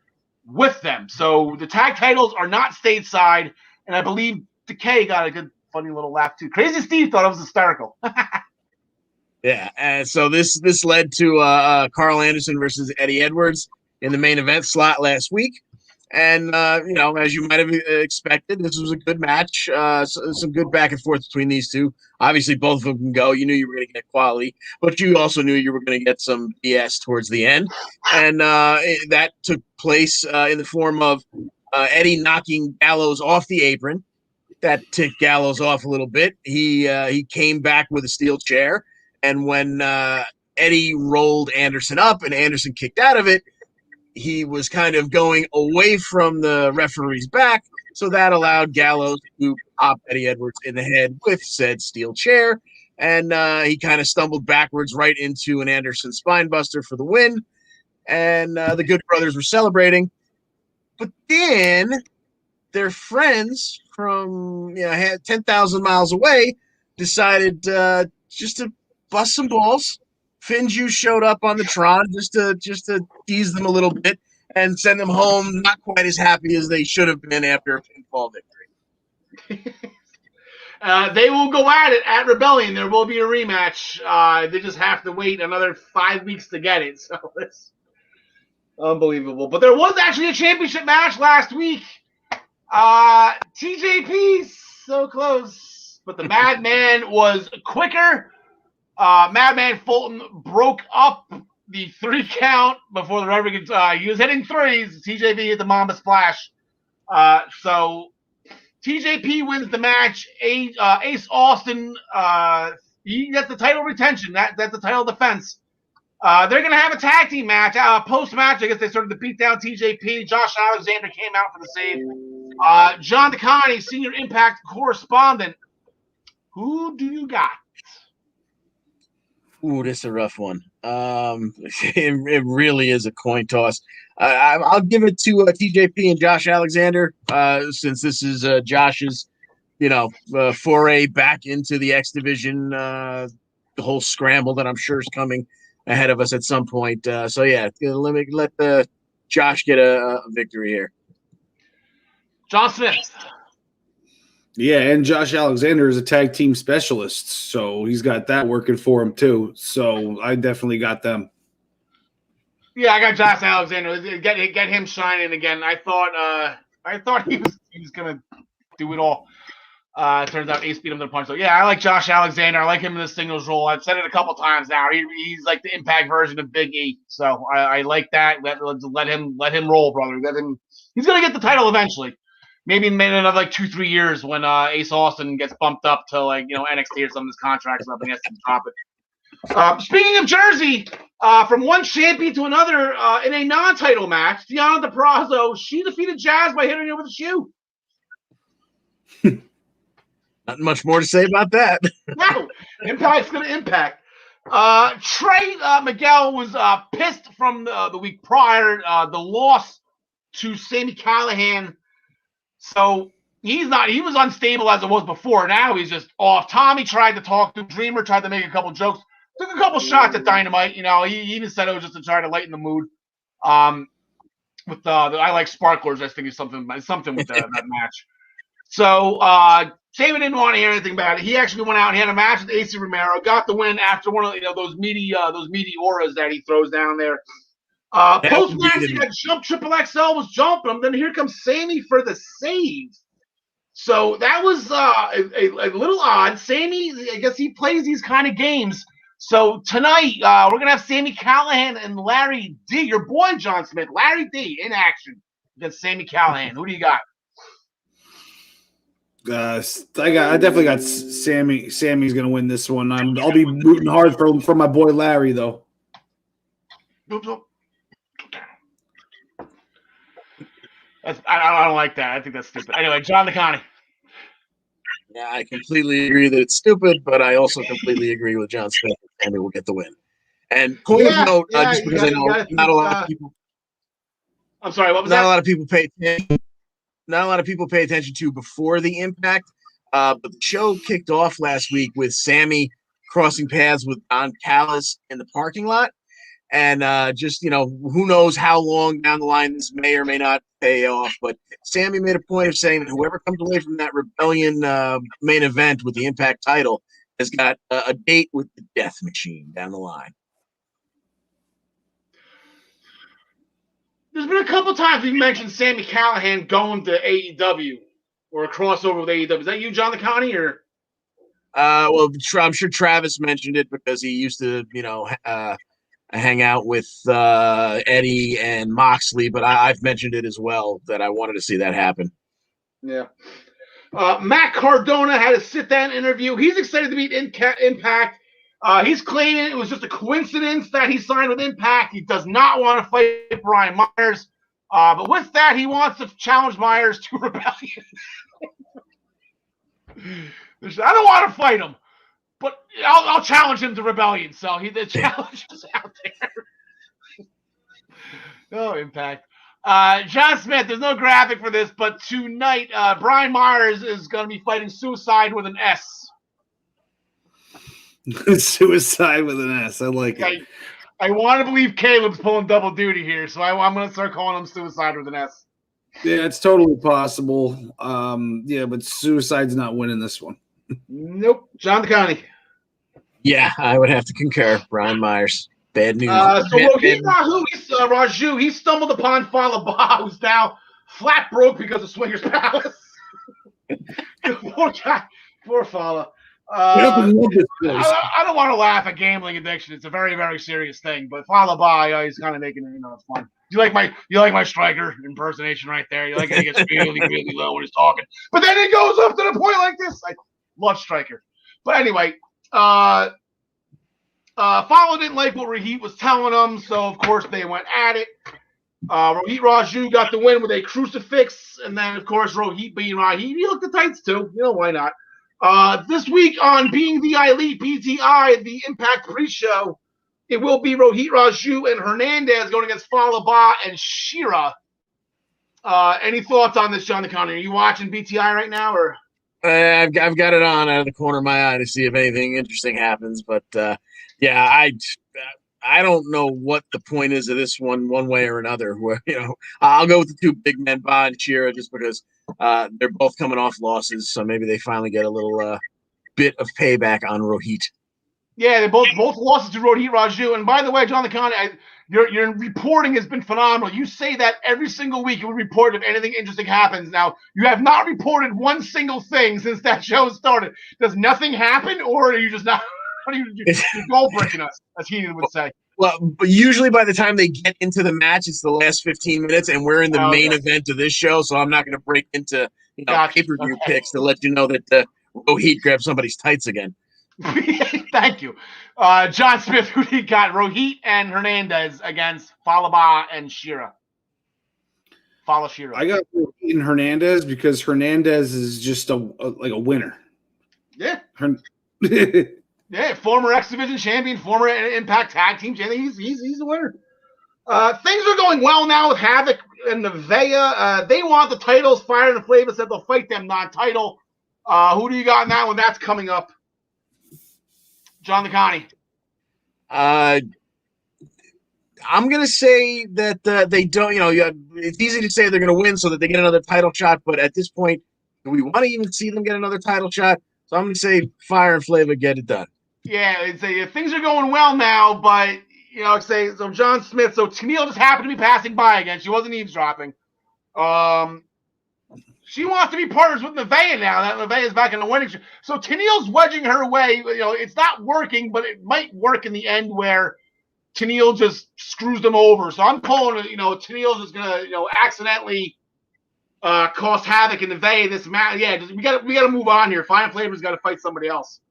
with them. So the tag titles are not stateside, and I believe Decay got a good funny little laugh too. Crazy Steve thought it was hysterical. Yeah, and so this led to Karl Anderson versus Eddie Edwards in the main event slot last week. And, as you might have expected, this was a good match. Some good back and forth between these two. Obviously, both of them can go. You knew you were going to get quality, but you also knew you were going to get some BS towards the end. And that took place in the form of Eddie knocking Gallows off the apron. That ticked Gallows off a little bit. He came back with a steel chair. And when Eddie rolled Anderson up and Anderson kicked out of it, he was kind of going away from the referee's back, so that allowed Gallows to pop Eddie Edwards in the head with said steel chair, and he kind of stumbled backwards right into an Anderson spinebuster for the win, and the Good Brothers were celebrating. But then their friends from 10,000 miles away decided just to bust some balls. Finju showed up on the Tron just to tease them a little bit and send them home not quite as happy as they should have been after a pinfall victory. They will go at it at Rebellion. There will be a rematch. They just have to wait another 5 weeks to get it. So it's unbelievable. But there was actually a championship match last week. TJP, so close. But the Madman was quicker. Madman Fulton broke up the 3 count before the referee could. He was hitting threes. TJP hit the Mamba Splash. So TJP wins the match. Ace Austin, he gets the title retention. That's the title defense. They're going to have a tag team match. Post-match, I guess they started to beat down TJP. Josh Alexander came out for the save. John DeConnie, Senior Impact correspondent. Who do you got? Ooh, this is a rough one. It really is a coin toss. I'll give it to TJP and Josh Alexander, since this is Josh's, foray back into the X Division, the whole scramble that I'm sure is coming ahead of us at some point. Let the Josh get a victory here. John Smith. Yeah, and Josh Alexander is a tag team specialist, so he's got that working for him too. So I definitely got them. Yeah, I got Josh Alexander. Get him shining again. I thought he was gonna do it all. Turns out Ace beat him to the punch. So yeah, I like Josh Alexander. I like him in the singles role. I've said it a couple times now. He's like the Impact version of Big E. So I like that. Let him roll, brother. He's gonna get the title eventually. Maybe in another 2-3 years when Ace Austin gets bumped up to NXT or some of his contracts up and he has to drop it. Speaking of Jersey, from one champion to another in a non-title match, Deonna DePrazzo, she defeated Jazz by hitting her with a shoe. Not much more to say about that. No, Impact's going to impact. Trey Miguel was pissed from the week prior, the loss to Sami Callihan. So he was unstable as it was before. Now he's just off. Tommy tried to talk to him. Dreamer, tried to make a couple jokes. Took a couple shots at Dynamite. He even said it was just to try to lighten the mood. With I like sparklers, I think is something with that match. So Sami didn't want to hear anything about it. He actually went out and had a match with AC Romero, got the win after one of those meaty auras that he throws down there. Post match, he got jumped. Triple XL was jumping him. Then here comes Sami for the save. So that was a little odd. Sami, I guess he plays these kind of games. So tonight we're gonna have Sami Callihan and Larry D. Your boy John Smith, Larry D. in action against Sami Callihan. Who do you got? I definitely got Sami. Sami's gonna win this one. I'll be rooting hard for my boy Larry though. I don't like that. I think that's stupid. Anyway, John DeConnie. Yeah, I completely agree that it's stupid, but I also completely agree with John Smith. Sami will get the win. And point of note, just because I know not a lot of people. I'm sorry. What was that? Not a lot of people pay attention. Not a lot of people pay attention to before the Impact. But the show kicked off last week with Sami crossing paths with Don Callis in the parking lot. And just, who knows how long down the line this may or may not pay off. But Sammy made a point of saying that whoever comes away from that Rebellion main event with the Impact title has got a date with the Death Machine down the line. There's been a couple times we mentioned Sami Callihan going to AEW or a crossover with AEW. Is that you, John Lecani, or? Well, I'm sure Travis mentioned it because he used to, hang out with Eddie and Moxley, but I've mentioned it as well that I wanted to see that happen. Yeah. Matt Cardona had a sit-down interview. He's excited to meet Impact. He's claiming it was just a coincidence that he signed with Impact. He does not want to fight Brian Myers. But with that, he wants to challenge Myers to Rebellion. I don't want to fight him, but I'll challenge him to Rebellion. So the challenge is out there. No Impact. John Smith, there's no graphic for this, but tonight, Brian Myers is going to be fighting Suicide with an S. Suicide with an S. I like it. I want to believe Caleb's pulling double duty here, so I'm going to start calling him Suicide with an S. Yeah, it's totally possible. But Suicide's not winning this one. Nope. John DeConnie. Yeah, I would have to concur. Brian Myers. Bad news. So Rohit Raju, he stumbled upon Fallah Bahh, who's now flat broke because of Swingers Palace. Poor guy. Poor Fallah. I don't want to laugh at gambling addiction. It's a very, very serious thing. But Fallah Bahh, he's kind of making it, it's fun. You like my striker impersonation right there. You like it. He gets really, really low when he's talking, but then he goes up to the point like this. I love Striker. But anyway, Fallah didn't like what Rohit was telling him, so of course they went at it. Rohit Raju got the win with a crucifix, and then of course Rohit being Rohit, he looked the tights too. Why not? This week on Being the Elite BTI, the Impact pre-show, it will be Rohit Raju and Hernandez going against Fallah Bahh and Shira. Any thoughts on this, John DeConnie? Are you watching BTI right now, or? I've got it on out of the corner of my eye to see if anything interesting happens, but I don't know what the point is of this one way or another. Where I'll go with the two big men, Bahh and Shira, just because they're both coming off losses, so maybe they finally get a little bit of payback on Rohit. Yeah, they both losses to Rohit Raju. And by the way, John DeConnie, your reporting has been phenomenal. You say that every single week you would report if anything interesting happens. Now, you have not reported one single thing since that show started. Does nothing happen, or are you just not? You're goal breaking us, as Heenan would say. Well, but usually by the time they get into the match, it's the last 15 minutes, and we're in the main event of this show, so I'm not going to break into pay-per-view picks to let you know that Rohit grabbed somebody's tights again. Thank you. John Smith, who he got? Rohit and Hernandez against Fallah Bahh and Shira. Fallah Shira. I got Rohit and Hernandez because Hernandez is just a winner. Yeah. Yeah, former X Division champion, former Impact Tag Team champion. He's the winner. Things are going well now with Havoc and Nevaeh. They want the titles. Fire and Flavor said they'll fight them non-title. Who do you got now when that's coming up? John DeConnie. I'm going to say that they don't, it's easy to say they're going to win so that they get another title shot, but at this point, do we want to even see them get another title shot? So I'm going to say Fire and Flavor get it done. Yeah, things are going well now, but, so John Smith, so Tennille just happened to be passing by again. She wasn't eavesdropping. She wants to be partners with Nevaeh now. That Nevaeh is back in the winning. So Tennille's wedging her away. It's not working, but it might work in the end where Tennille just screws them over. So I'm calling it, Tennille's just gonna, accidentally cause havoc in Nevaeh in this match. Yeah, we gotta move on here. Fire and Flavor's got to fight somebody else.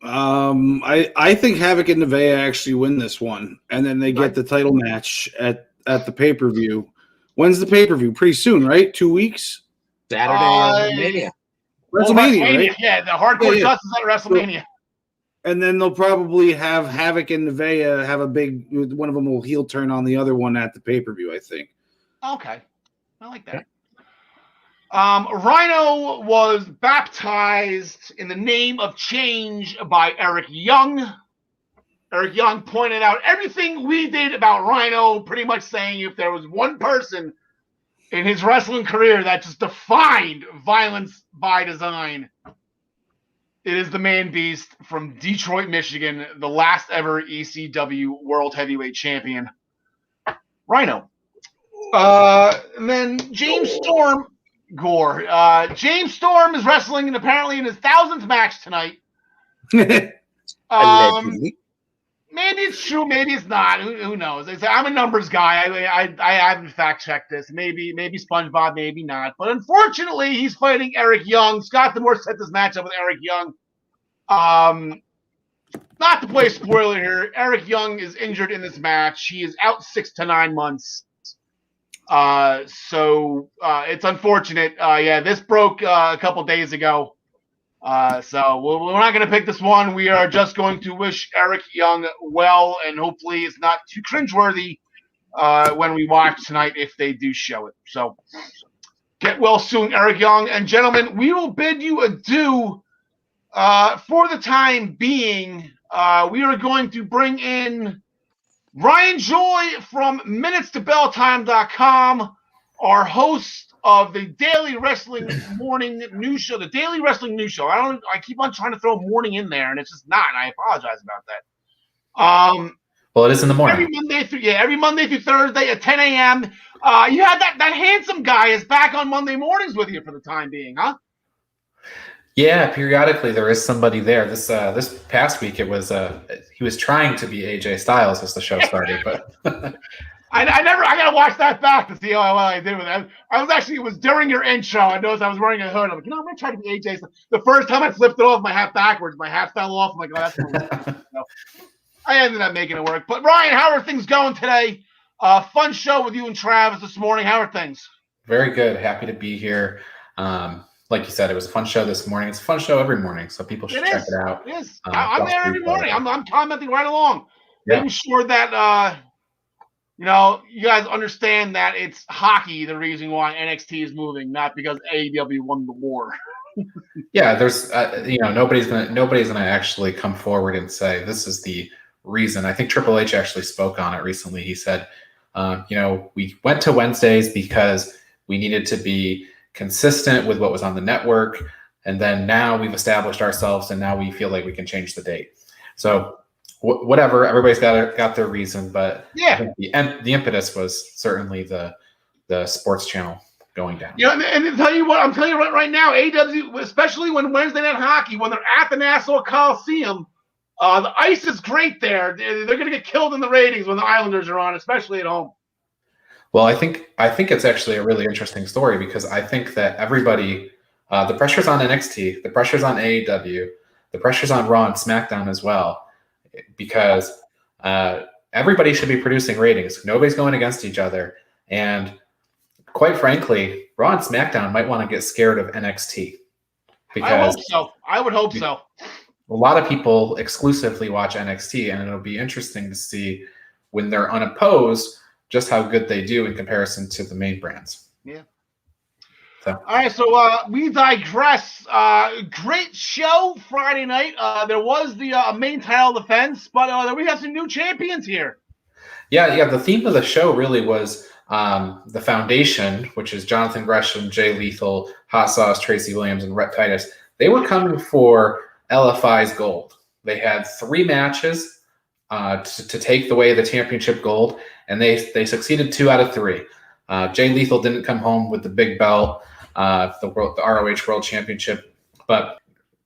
I think Havoc and Nevaeh actually win this one, and then they get the title match at the pay-per-view. When's the pay-per-view? Pretty soon, right? 2 weeks? Saturday, WrestleMania, right? Yeah, the Hardcore Justice at WrestleMania. And then they'll probably have Havoc and Nevaeh have a big – one of them will heel turn on the other one at the pay-per-view, I think. Okay. I like that. Rhino was baptized in the name of change by Eric Young. Eric Young pointed out everything we did about Rhino, pretty much saying if there was one person in his wrestling career that just defined violence by design, it is the man beast from Detroit, Michigan, the last ever ECW World Heavyweight Champion, Rhino. And then James Storm, Gore. James Storm is wrestling apparently in his 1,000th match tonight. Allegedly. Maybe it's true, maybe it's not. Who knows? I'm a numbers guy. I haven't fact checked this. Maybe SpongeBob, maybe not. But unfortunately, he's fighting Eric Young. Scott D'Amore set this match up with Eric Young. Not to play a spoiler here, Eric Young is injured in this match. He is out 6 to 9 months. So it's unfortunate. This broke a couple days ago. So we're not going to pick this one. We are just going to wish Eric Young well, and hopefully it's not too cringeworthy when we watch tonight if they do show it. So get well soon, Eric Young. And gentlemen, we will bid you adieu for the time being. We are going to bring in Ryan Joy from MinutesToBellTime.com, our host of the Daily Wrestling Morning News Show, the Daily Wrestling News Show. I keep on trying to throw morning in there, and it's just not. And I apologize about that. Well, it is in the morning. Every Monday through Thursday at 10 a.m. You had that handsome guy is back on Monday mornings with you for the time being, huh? Yeah, periodically there is somebody there. This past week it was he was trying to be AJ Styles as the show started, but I gotta watch that back to see how well I did with that. It was during your intro. I noticed I was wearing a hood. I'm like, I'm gonna try to be AJ. The first time I flipped it off my hat backwards, my hat fell off. I'm like, oh, that's cool. So I ended up making it work. But Ryan, how are things going today? Fun show with you and Travis this morning. How are things? Very good. Happy to be here. Like you said, it was a fun show this morning. It's a fun show every morning, so people should check it out. It is. I'm there every morning. I'm commenting right along, making sure that you guys understand that it's hockey the reason why NXT is moving, not because AEW won the war. Yeah, there's nobody's gonna actually come forward and say this is the reason. I think Triple H actually spoke on it recently. He said, we went to Wednesdays because we needed to be consistent with what was on the network, and then now we've established ourselves, and now we feel like we can change the date. So whatever, everybody's got their reason, but yeah, I think the impetus was certainly the sports channel going down. And to tell you what, I'm telling you right now, AEW, especially when Wednesday Night Hockey, when they're at the Nassau Coliseum, the ice is great there. They're going to get killed in the ratings when the Islanders are on, especially at home. Well, I think it's actually a really interesting story because I think that everybody, the pressure's on NXT, the pressure's on AEW, the pressure's on Raw and SmackDown as well, because everybody should be producing ratings. Nobody's going against each other. And quite frankly, Raw and SmackDown might want to get scared of NXT. Because I would hope so. A lot of people exclusively watch NXT, and it'll be interesting to see when they're unopposed just how good they do in comparison to the main brands. Yeah. So. All right, so we digress. Great show Friday night. There was the main title defense, but we have some new champions here. Yeah. The theme of the show really was the Foundation, which is Jonathan Gresham, Jay Lethal, Hot Sauce, Tracy Williams, and Rhett Titus. They were coming for LFI's gold. They had 3 matches to take away the championship gold, and they succeeded 2 out of 3. Jay Lethal didn't come home with the big belt, the ROH World Championship, but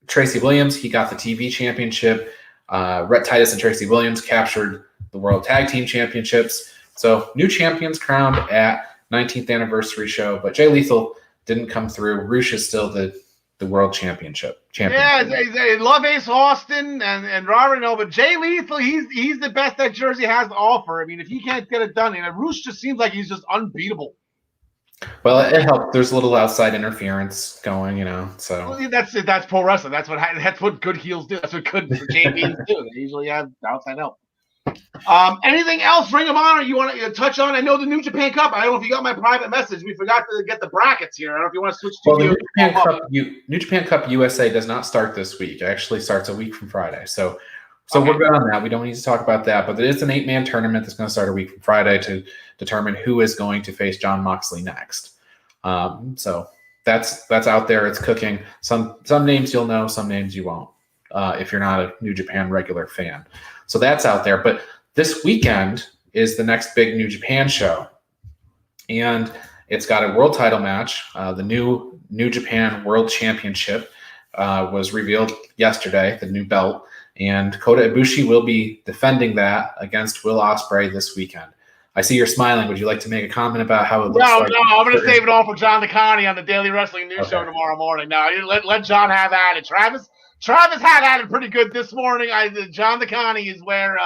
Tracy Williams, he got the TV championship. Rhett Titus and Tracy Williams captured the World Tag Team Championships. So new champions crowned at 19th anniversary show, but Jay Lethal didn't come through. Roosh is still the World champion. Yeah, they love Ace Austin and Robert, but Jay Lethal, he's the best that Jersey has to offer. I mean, if he can't get it done, Roosh just seems like he's just unbeatable. Well, it helped. There's a little outside interference going, So well, that's pro wrestling. That's what good heels do. That's what good champions do. They usually have outside help. Anything else, Ring of Honor, you want to touch on? I know the New Japan Cup. I don't know if you got my private message. We forgot to get the brackets here. I don't know if you want to switch to the New Japan Cup USA does not start this week. It actually starts a week from Friday. So So we're good on that. We don't need to talk about that. But it is an 8-man tournament that's going to start a week from Friday to determine who is going to face Jon Moxley next. So that's out there. It's cooking. Some names you'll know, some names you won't, if you're not a New Japan regular fan. So that's out there. But this weekend is the next big New Japan show. And it's got a world title match. The New Japan World Championship was revealed yesterday, the new belt. And Kota Ibushi will be defending that against Will Ospreay this weekend. I see you're smiling. Would you like to make a comment about how it looks like? No, I'm going to save it all for John DeConnie on the Daily Wrestling News Show tomorrow morning. No, let John have at it. Travis had at it pretty good this morning. John DeConnie is where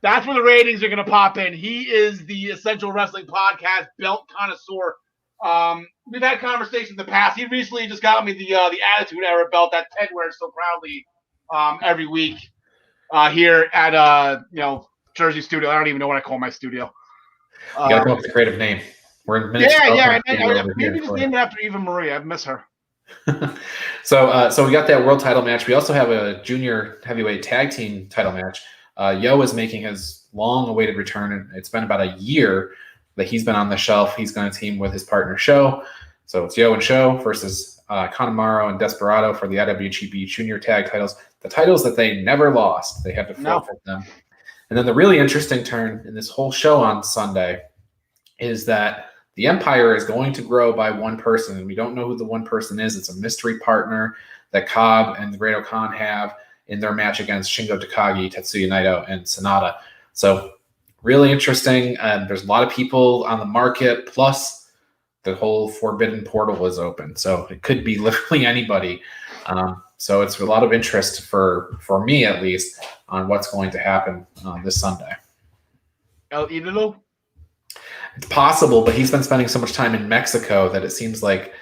that's where the ratings are going to pop in. He is the Essential Wrestling Podcast belt connoisseur. We've had conversations in the past. He recently just got me the Attitude Era belt that Ted wears so proudly every week here at Jersey Studio. I don't even know what I call my studio. You gotta come up with a creative name. We're in minutes. Maybe just name it after Eva Marie. I miss her. So we got that world title match. We also have a junior heavyweight tag team title match. Yo is making his long-awaited return. It's been about a year that he's been on the shelf. He's going to team with his partner Sho. So it's Yo and Sho versus Connemaro and Desperado for the IWGP Junior Tag titles. The titles that they never lost. They had to forfeit them. And then the really interesting turn in this whole show on Sunday is that the Empire is going to grow by one person, and we don't know who the one person is. It's a mystery partner that Cobb and the Great O'Khan have in their match against Shingo Takagi, Tetsuya Naito, and Sonata. So really interesting. And there's a lot of people on the market, plus the whole Forbidden Portal is open. So it could be literally anybody. So it's a lot of interest for me, at least, on what's going to happen this Sunday. El Idolo? It's possible, but he's been spending so much time in Mexico that it seems like,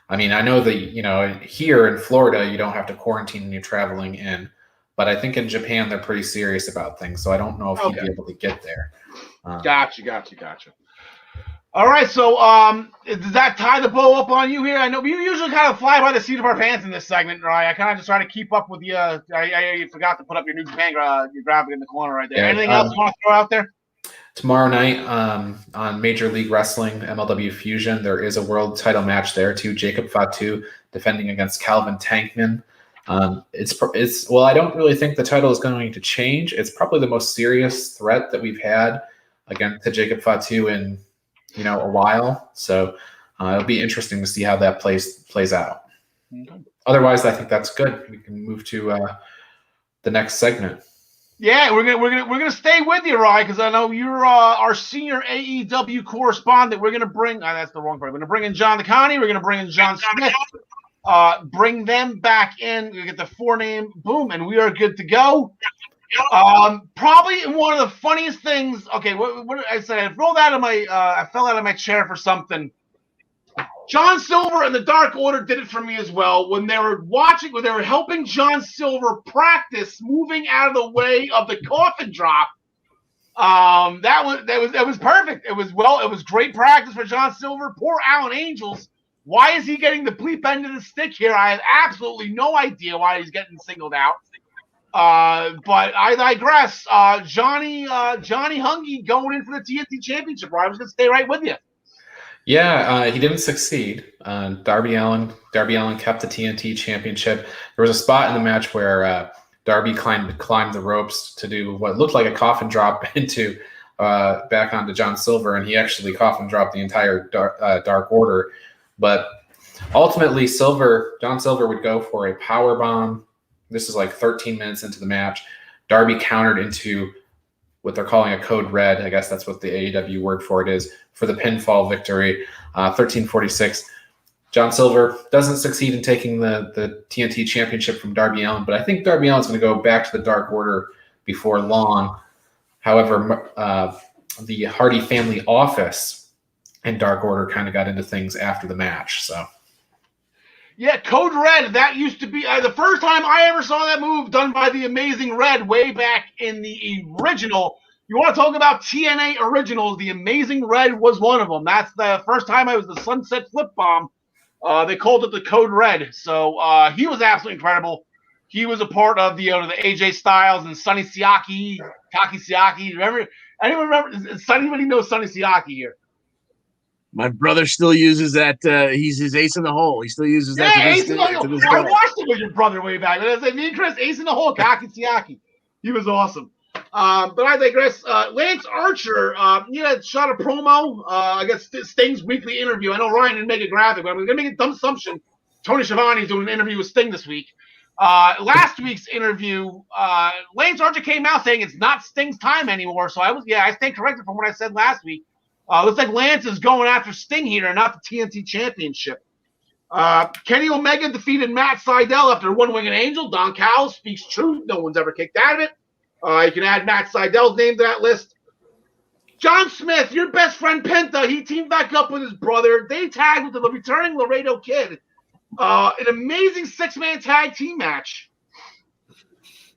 I mean, I know that, here in Florida, you don't have to quarantine when you're traveling in, but I think in Japan, they're pretty serious about things. So I don't know if he'd be able to get there. Gotcha. All right, so does that tie the bow up on you here? I know we usually kind of fly by the seat of our pants in this segment, right? I kind of just try to keep up with you. I forgot to put up your New Japan your graphic in the corner right there. Anything else you want to throw out there? Tomorrow night on Major League Wrestling, MLW Fusion, there is a world title match there too. Jacob Fatu defending against Calvin Tankman. Well, I don't really think the title is going to change. It's probably the most serious threat that we've had against Jacob Fatu in a while. So it'll be interesting to see how that plays out. Okay. Otherwise, I think that's good. We can move to the next segment. Yeah, we're gonna stay with you, Ryan, because I know you're our senior AEW correspondent. We're gonna bring that's the wrong part. We're gonna bring in John DeConnie. We're gonna bring in John Smith. Bring them back in. We get the 4-name, boom, and we are good to go. Probably one of the funniest things. Okay, what I said, I rolled out of my, I fell out of my chair for something. John Silver and the Dark Order did it for me as well when they were helping John Silver practice moving out of the way of the coffin drop. That was perfect. It was great practice for John Silver. Poor Alan Angels. Why is he getting the bleep end of the stick here? I have absolutely no idea why he's getting singled out. But I digress. Johnny Hungy going in for the TNT Championship. I was going to stay right with you. Yeah, he didn't succeed. Darby Allin kept the TNT Championship. There was a spot in the match where Darby climbed the ropes to do what looked like a coffin drop into back onto John Silver, and he actually coffin dropped the entire Dark Order. But ultimately, John Silver would go for a power bomb. This is like 13 minutes into the match. Darby countered into what they're calling a code red. I guess that's what the AEW word for it is, for the pinfall victory. 13:46. John Silver doesn't succeed in taking the TNT Championship from Darby Allin, but I think Darby Allin's going to go back to the Dark Order before long. However, the Hardy family office and Dark Order kind of got into things after the match. So. Yeah, Code Red, that used to be the first time I ever saw that move done by the Amazing Red way back in the original. You want to talk about TNA originals, the Amazing Red was one of them. That's the first time I was the Sunset Flip Bomb. They called it the Code Red. So he was absolutely incredible. He was a part of the AJ Styles and Sonny Siaki, Taki Siaki. Remember? Anyone remember? Does anybody know Sonny Siaki here? My brother still uses that. He's his ace in the hole. He still uses that Ace in the Hole. to this I day. watched it with your brother way back. I said, me and Chris, Ace in the Hole, Taki Siaki. He was awesome. But I digress. Lance Archer, he had shot a promo. I guess Sting's weekly interview. I know Ryan didn't make it graphic, but I'm going to make a dumb assumption. Tony Schiavone's doing an interview with Sting this week. Last week's interview, Lance Archer came out saying it's not Sting's time anymore. So I stand corrected from what I said last week. Looks like Lance is going after Sting here, not the TNT Championship. Kenny Omega defeated Matt Sydal after one-winged angel. Don Callis speaks truth. No one's ever kicked out of it. You can add Matt Sydal's name to that list. John Smith, your best friend Penta, he teamed back up with his brother. They tagged with the returning Laredo Kid. An amazing six-man tag team match.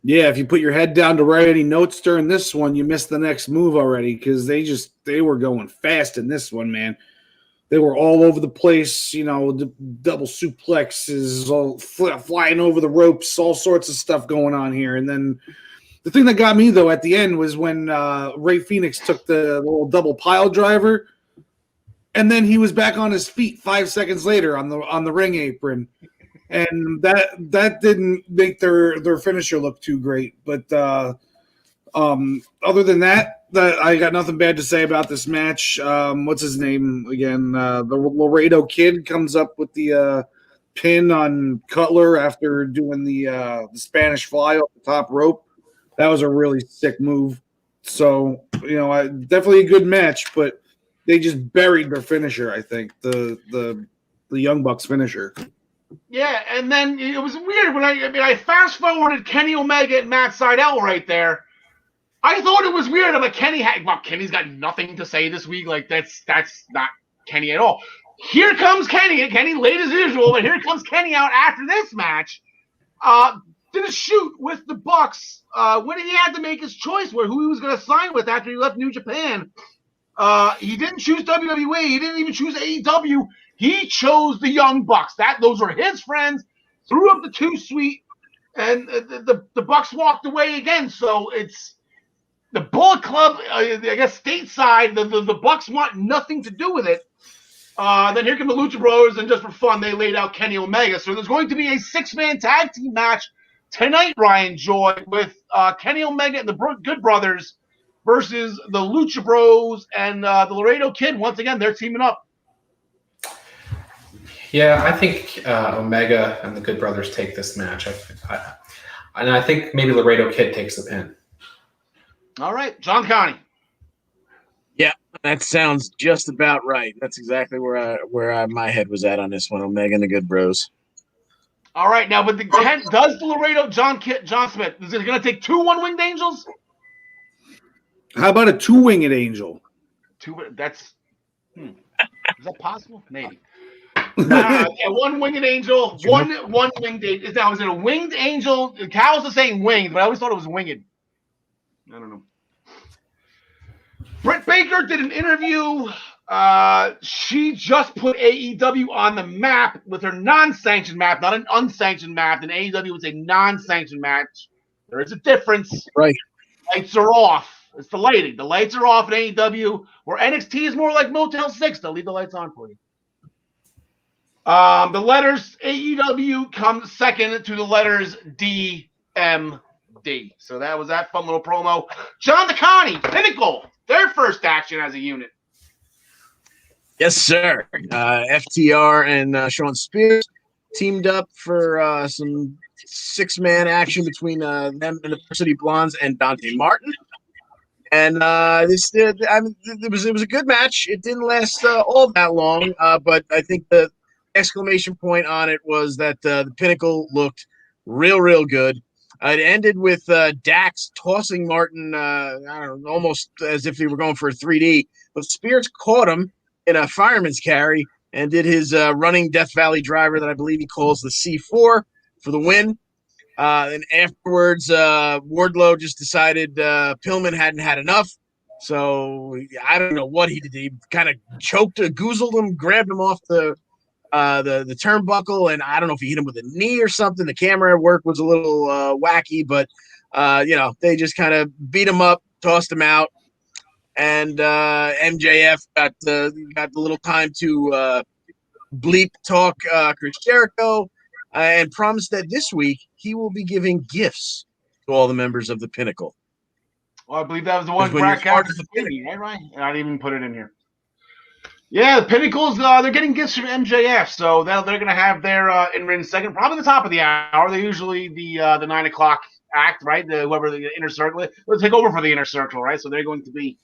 Yeah, if you put your head down to write any notes during this one, you missed the next move already because they were going fast in this one, man. They were all over the place, the double suplexes, all flying over the ropes, all sorts of stuff going on here. And then the thing that got me, though, at the end was when Ray Phoenix took the little double pile driver, and then he was back on his feet 5 seconds later on the ring apron. And that didn't make their finisher look too great. But other than that, I got nothing bad to say about this match. What's his name again? The Laredo Kid comes up with the pin on Cutler after doing the Spanish fly off the top rope. That was a really sick move. So, definitely a good match, but they just buried their finisher, I think, the Young Bucks finisher. Yeah, and then it was weird when I fast forwarded Kenny Omega and Matt Sydal right there. I thought it was weird. I'm like, Kenny's got nothing to say this week. Like that's not Kenny at all. Here comes Kenny. Kenny late as usual, but here comes Kenny out after this match. Did a shoot with the Bucks when he had to make his choice who he was going to sign with after he left New Japan. He didn't choose WWE. He didn't even choose AEW. He chose the Young Bucks. Those were his friends. Threw up the 2-sweet, and the Bucks walked away again. So it's the Bullet Club. I guess stateside, the Bucks want nothing to do with it. Then here come the Lucha Bros, and just for fun, they laid out Kenny Omega. So there's going to be a 6-man tag team match tonight, Ryan Joy, with Kenny Omega and the Good Brothers versus the Lucha Bros and the Laredo Kid. Once again, they're teaming up. Yeah, I think Omega and the Good Brothers take this match. And I think maybe Laredo Kid takes the pin. All right, John Connie. Yeah, that sounds just about right. That's exactly where my head was at on this one. Omega and the Good Bros. All right, now, but does the Laredo John Smith, is it going to take 2 one-winged angels? How about a 2-winged angel? That's is that possible? Maybe. Yeah, one-winged angel, one-winged angel. Now, is it a winged angel? Cal's is saying winged, but I always thought it was winged. I don't know. Britt Baker did an interview. She just put AEW on the map with her non-sanctioned map, not an unsanctioned map. And AEW was a non-sanctioned match. There is a difference. Right. Lights are off. It's the lighting. The lights are off in AEW, where NXT is more like Motel 6. They'll leave the lights on for you. The letters AEW comes second to the letters DMD. So that was that fun little promo. John DeConnie, Pinnacle, their first action as a unit. Yes, sir. FTR and Sean Spears teamed up for some 6-man action between them and the Varsity Blondes and Dante Martin. And it was a good match. It didn't last all that long, but I think the exclamation point on it was that the Pinnacle looked real good. It ended with Dax tossing Martin, almost as if he were going for a 3D. But Spears caught him in a fireman's carry and did his running Death Valley driver that I believe he calls the C4 for the win. And afterwards, Wardlow just decided Pillman hadn't had enough. So I don't know what he did. He kind of choked, goozled him, grabbed him off the the turnbuckle, and I don't know if he hit him with a knee or something. The camera work was a little wacky, but they just kind of beat him up, tossed him out, and MJF got the little time to bleep talk Chris Jericho, and promised that this week he will be giving gifts to all the members of the Pinnacle. Well, I believe that was the one Brad Cassidy was thinking, right? And I didn't even put it in here. Yeah, the Pinnacles, they're getting gifts from MJF, so they're going to have their in-ring segment, probably the top of the hour. They're usually the 9 o'clock act, right? Whoever the Inner Circle is. They'll take over for the Inner Circle, right? So they're going to be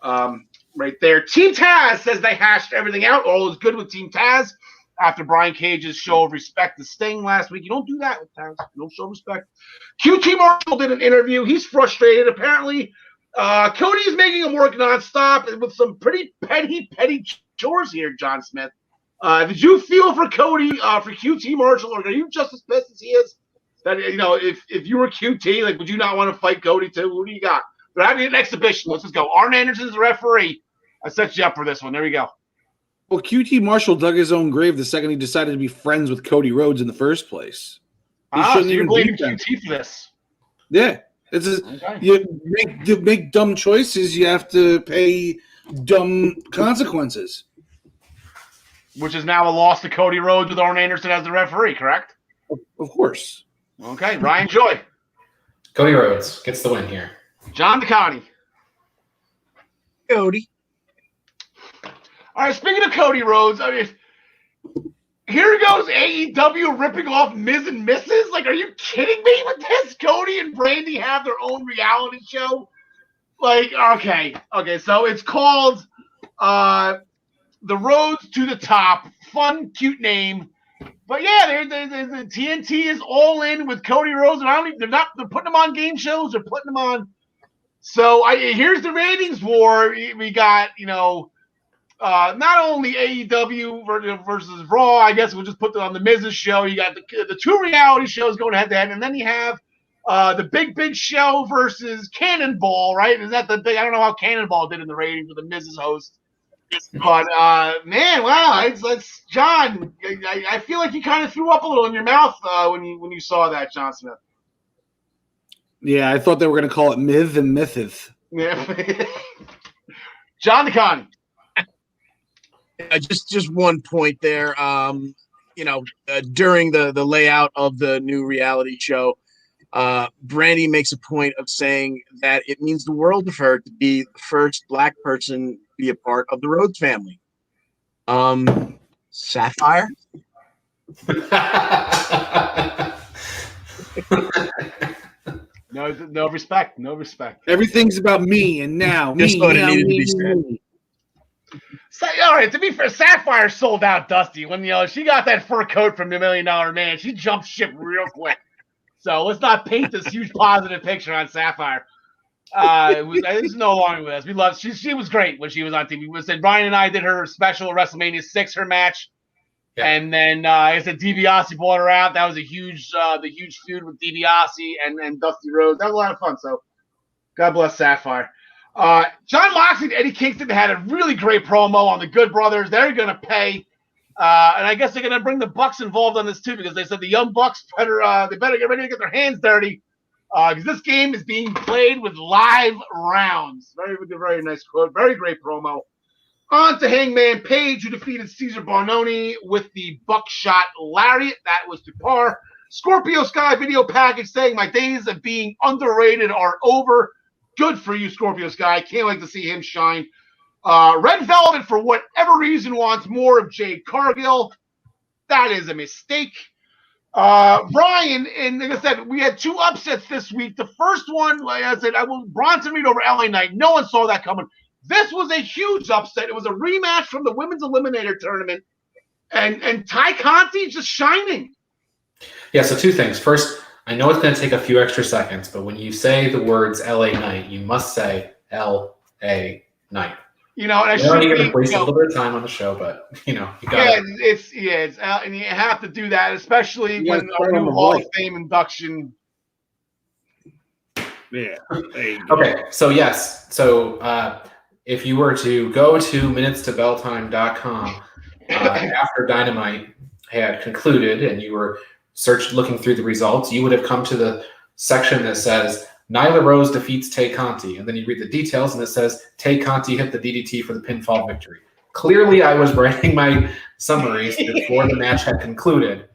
right there. Team Taz says they hashed everything out. All is good with Team Taz after Brian Cage's show of respect to Sting last week. You don't do that with Taz. You don't show respect. QT Marshall did an interview. He's frustrated. Apparently, Cody is making him work nonstop with some pretty petty chores here, John Smith. Did you feel for Cody, for QT Marshall, or are you just as pissed as he is? That, if you were QT, like, would you not want to fight Cody too? Who do you got? But having an exhibition. Let's just go. Arn Anderson's the referee. I set you up for this one. There we go. Well, QT Marshall dug his own grave the second he decided to be friends with Cody Rhodes in the first place. He shouldn't even blaming QT for this. Yeah. You make dumb choices, you have to pay dumb consequences. Which is now a loss to Cody Rhodes with Arn Anderson as the referee, correct? Of course. Okay, Ryan Joy. Cody Rhodes gets the win here. John DeConnie. Cody. All right, speaking of Cody Rhodes, here goes AEW ripping off Miz and Mrs. Like, are you kidding me with this? Cody and Brandy have their own reality show. Like, okay, so it's called The Roads to the Top. Fun, cute name. But yeah, the TNT is all in with Cody Rhodes, and they're putting them on game shows, they're putting them on. So here's the ratings war. We got, not only AEW versus Raw, I guess we'll just put that on the Miz's show. You got the two reality shows going head to head, and then you have the Big Show versus Cannonball, right? Is that the big? I don't know how Cannonball did in the ratings with the Miz's host, but man, wow, it's John. I feel like you kind of threw up a little in your mouth when you saw that, John Smith. Yeah, I thought they were going to call it Myth and Mythith. Yeah, John DeConnie. Just one point there. During the layout of the new reality show, Brandy makes a point of saying that it means the world to her to be the first Black person to be a part of the Rhodes family. Sapphire? No respect. No respect. Everything's about me and now. Just thought it needed to be said. So, all right, to be fair, Sapphire sold out Dusty. When she got that fur coat from the $1 Million Man, she jumped ship real quick. So let's not paint this huge positive picture on Sapphire. It's no longer with us. We love. She was great when she was on TV. We said Brian and I did her special WrestleMania 6, her match, and then I said DiBiase brought her out. That was the huge feud with DiBiase and Dusty Rhodes. That was a lot of fun. So God bless Sapphire. John Moxley and Eddie Kingston had a really great promo on the Good Brothers. They're going to pay, and I guess they're going to bring the Bucks involved on this too, because they said the young Bucks better get ready to get their hands dirty, because this game is being played with live rounds. Very nice quote. Very great promo. On to Hangman Page, who defeated Cesar Barnoni with the Buckshot Lariat. That was to par. Scorpio Sky video package saying my days of being underrated are over. Good for you, Scorpio Sky. Can't wait to see him shine. Red Velvet, for whatever reason, wants more of Jade Cargill. That is a mistake. Brian, and like I said, we had two upsets this week. The first one, like I said, Bronson Reed over LA Knight. No one saw that coming. This was a huge upset. It was a rematch from the Women's Eliminator Tournament. And Ty Conti just shining. Yeah, so two things. First, I know it's going to take a few extra seconds, but when you say the words LA Knight, you must say LA Knight. And I should waste a little bit of time on the show, but you got it. And you have to do that, especially when our new Hall of Fame induction. Yeah. Okay. So yes. So if you were to go to minutestobelltime.com after Dynamite had concluded and you were looking through the results, you would have come to the section that says Nyla Rose defeats Tay Conti, and then you read the details and it says Tay Conti hit the DDT for the pinfall victory. Clearly, I was writing my summaries before the match had concluded.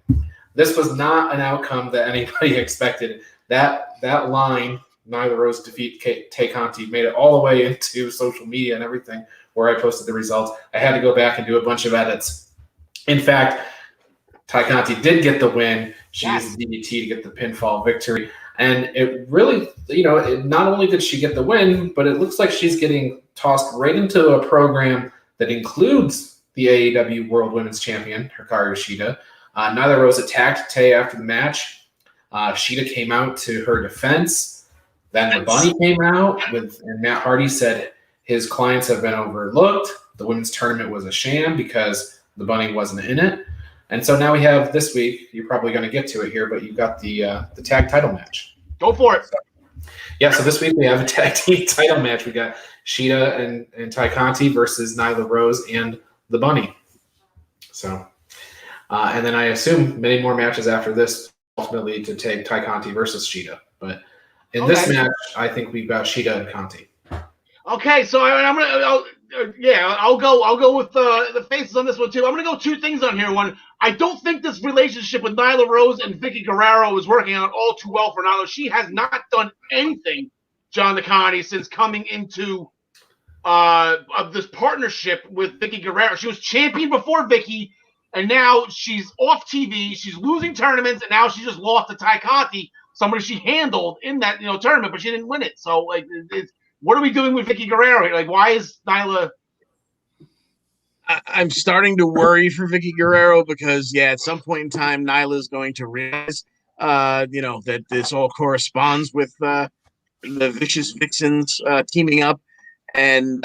This was not an outcome that anybody expected. That line, Nyla Rose defeat Tay Conti, made it all the way into social media and everything where I posted the results. I had to go back and do a bunch of edits. In fact, Tay Conti did get the win. She used the DDT to get the pinfall victory. And it really, not only did she get the win, but it looks like she's getting tossed right into a program that includes the AEW World Women's Champion, Hikaru Shida. Nyla Rose attacked Tay after the match. Shida came out to her defense. Then the Bunny came out, and Matt Hardy said his clients have been overlooked. The women's tournament was a sham because the Bunny wasn't in it. And so now we have this week, you're probably going to get to it here, but you've got the tag title match. Go for it. So this week we have a tag team title match. We got Shida and Tay Conti versus Nyla Rose and the Bunny. So, and then I assume many more matches after this ultimately to take Tay Conti versus Shida. But in this match, I think we've got Shida and Conti. Okay, so I'll go with the faces on this one too. I'm gonna go two things on here. One, I don't think this relationship with Nyla Rose and Vicky Guerrero is working out all too well for Nyla. She has not done anything, John DeConnie, since coming into of this partnership with Vicky Guerrero. She was champion before Vicky, and now she's off TV. She's losing tournaments, and now she just lost to Tay Conti, somebody she handled in that tournament, but she didn't win it. So what are we doing with Vicky Guerrero here? Like, why is Nyla? I'm starting to worry for Vicky Guerrero because, at some point in time, Nyla is going to realize, that this all corresponds with the Vicious Vixens teaming up, and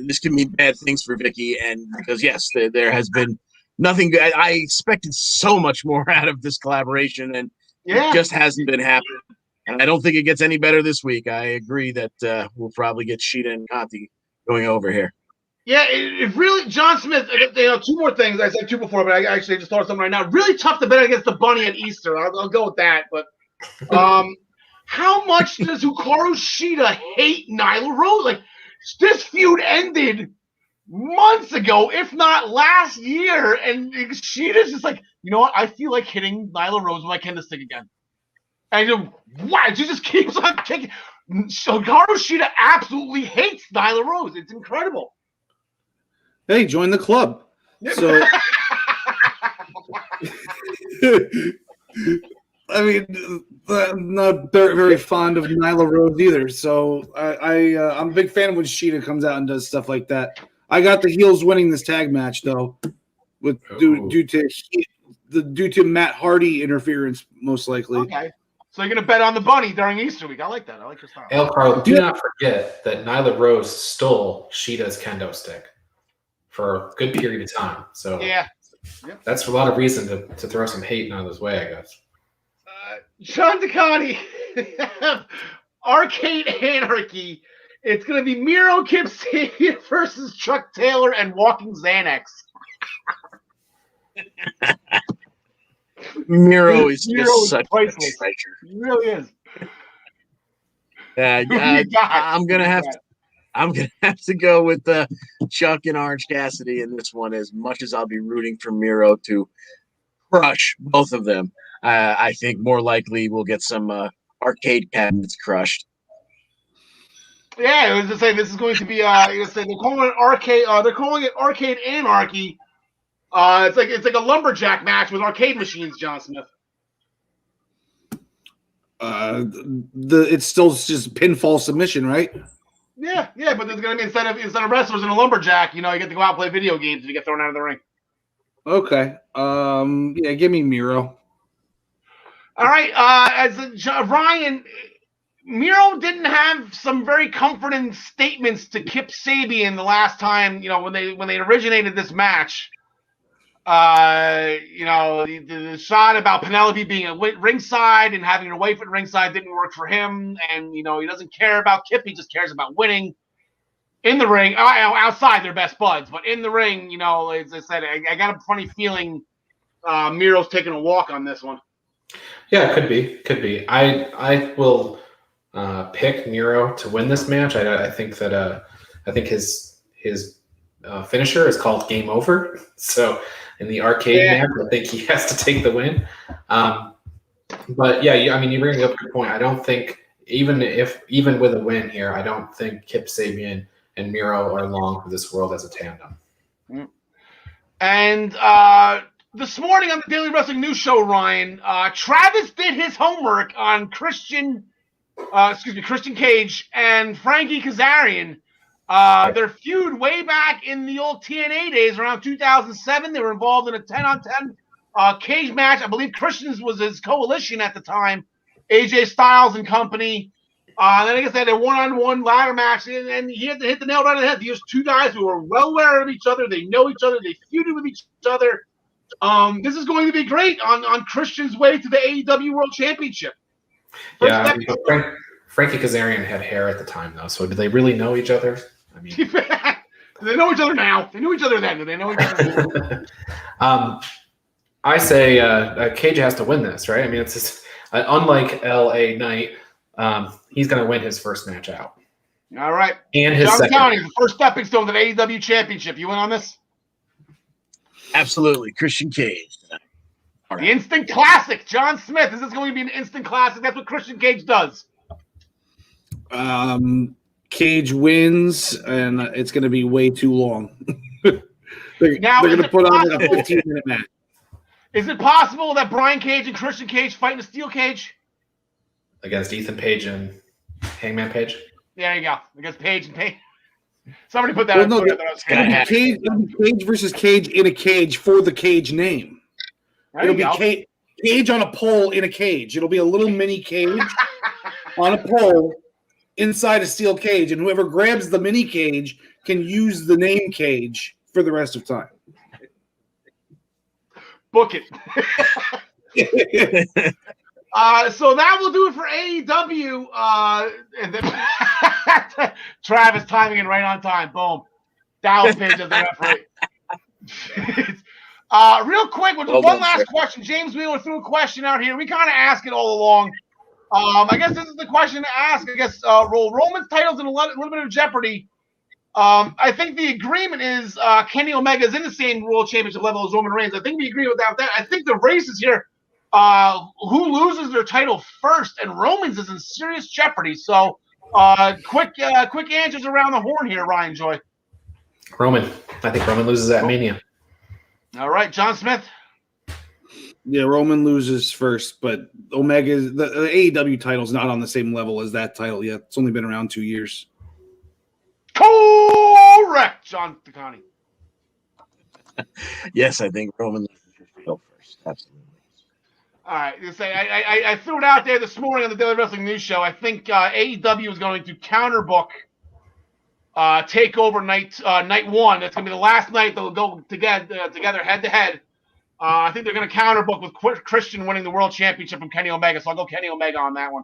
this can mean bad things for Vicky. And because, yes, there has been nothing good. I expected so much more out of this collaboration, and it just hasn't been happening. And I don't think it gets any better this week. I agree that we'll probably get Shida and Conti going over here. Yeah, it really, John Smith, two more things. I said two before, but I actually just thought of something right now. Really tough to bet against the Bunny at Easter. I'll go with that. But how much does Hikaru Shida hate Nyla Rose? Like, this feud ended months ago, if not last year. And Shida's just like, you know what? I feel like hitting Nyla Rose with my kendo stick again. And why? She just keeps on kicking. So Hikaru Shida absolutely hates Nyla Rose. It's incredible. Hey, join the club. So, I mean, I'm not very fond of Nyla Rose either. So I'm a big fan when Shida comes out and does stuff like that. I got the heels winning this tag match though, due to Matt Hardy interference, most likely. Okay. So you're gonna bet on the Bunny during Easter week. I like that. I like your style. El Carl, do not forget that Nyla Rose stole Shida's kendo stick for a good period of time. So that's a lot of reason to throw some hate Nyla's way, I guess. John DeConnie, Arcade Anarchy. It's going to be Miro Kip Sabian versus Chuck Taylor and Walking Xanax. Miro is just such a treasure. He really is. I'm gonna have to go with Chuck and Orange Cassidy in this one. As much as I'll be rooting for Miro to crush both of them, I think more likely we'll get some arcade cabinets crushed. Yeah, I was to say this is going to be. They're calling it arcade. They're calling it Arcade Anarchy. It's like a lumberjack match with arcade machines, John Smith. It's still just pinfall submission, right? Yeah, but there's gonna be instead of wrestlers and a lumberjack, you get to go out and play video games and you get thrown out of the ring. Okay. Give me Miro. All right. Ryan, Miro didn't have some very comforting statements to Kip Sabian the last time, when they originated this match. The shot about Penelope being at ringside and having her wife at ringside didn't work for him, and he doesn't care about Kip, he just cares about winning. In the ring, outside they're best buds, but in the ring, you know, as I said, I got a funny feeling Miro's taking a walk on this one. Yeah, could be. I will pick Miro to win this match. I think that his finisher is called Game Over. So in the arcade match, I think he has to take the win. But yeah, I mean, you bring up a good point. I don't think even with a win here, I don't think Kip Sabian and Miro are long for this world as a tandem. And this morning on the Daily Wrestling News Show, Ryan, Travis did his homework on Christian Cage and Frankie Kazarian. Their feud way back in the old TNA days, around 2007. They were involved in a 10-on-10 cage match. I believe Christian's was his coalition at the time, AJ Styles and company. Then I guess they had a one-on-one ladder match, and he had to hit the nail right on the head. These two guys who are well aware of each other. They know each other. They feuded with each other. This is going to be great on Christian's way to the AEW World Championship. Frankie Kazarian had hair at the time, though. So do they really know each other? I mean, they know each other now. They knew each other then. Do they know each other now? I say Cage has to win this, right? I mean, it's just, unlike LA Knight. He's going to win his first match out. All right. And his second. County, the first stepping stone to the AEW Championship. You in on this? Absolutely. Christian Cage. The instant classic. John Smith. Is this going to be an instant classic? That's what Christian Cage does. Cage wins, and it's going to be way too long. they're going to put on a 15-minute match. Is it possible that Brian Cage and Christian Cage fight in a steel cage? Against Ethan Page and Hangman Page? There you go. Against Page and Page. Somebody put that on Twitter. Cage versus Cage in a cage for the Cage name. It'll be Cage on a pole in a cage. It'll be a little mini cage on a pole inside a steel cage, and whoever grabs the mini cage can use the name Cage for the rest of time. Book it. So that will do it for AEW. And then Travis timing it right on time. Boom. Dallas Page as the referee. Real quick, one last question. James Wheeler threw a question out here. We kind of ask it all along. I guess this is the question to ask. I guess Roman's title's in a little bit of jeopardy. I think the agreement is Kenny Omega is in the same World Championship level as Roman Reigns. I think we agree with that. I think the race is here. Who loses their title first, and Roman's is in serious jeopardy. So, quick answers around the horn here, Ryan Joy. Roman. I think Roman loses at Mania. All right, John Smith. Yeah, Roman loses first, but Omega, the AEW title is not on the same level as that title yet. It's only been around 2 years. Correct, John Takani. Yes, I think Roman loses his title first. Absolutely. All right, I threw it out there this morning on the Daily Wrestling News Show. I think AEW is going to counterbook TakeOver night one. That's going to be the last night they'll go together head to head. I think they're going to counterbook with Christian winning the World Championship from Kenny Omega. So I'll go Kenny Omega on that one.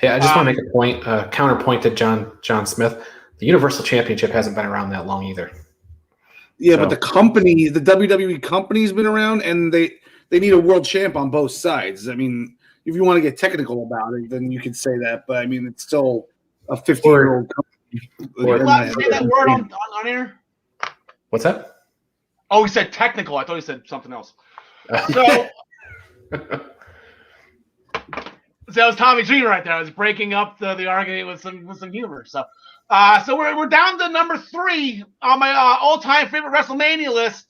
Yeah, I just want to make a point, counterpoint to John Smith. The Universal Championship hasn't been around that long either. Yeah, but the WWE company's been around, and they need a world champ on both sides. I mean, if you want to get technical about it, then you could say that. But I mean, it's still a 50-year-old company. Are you allowed to say that word on air? What's that? Oh, he said technical. I thought he said something else. So that was Tommy Dreamer right there. I was breaking up the argument with some humor. So we're down to number 3 on my all-time favorite WrestleMania list.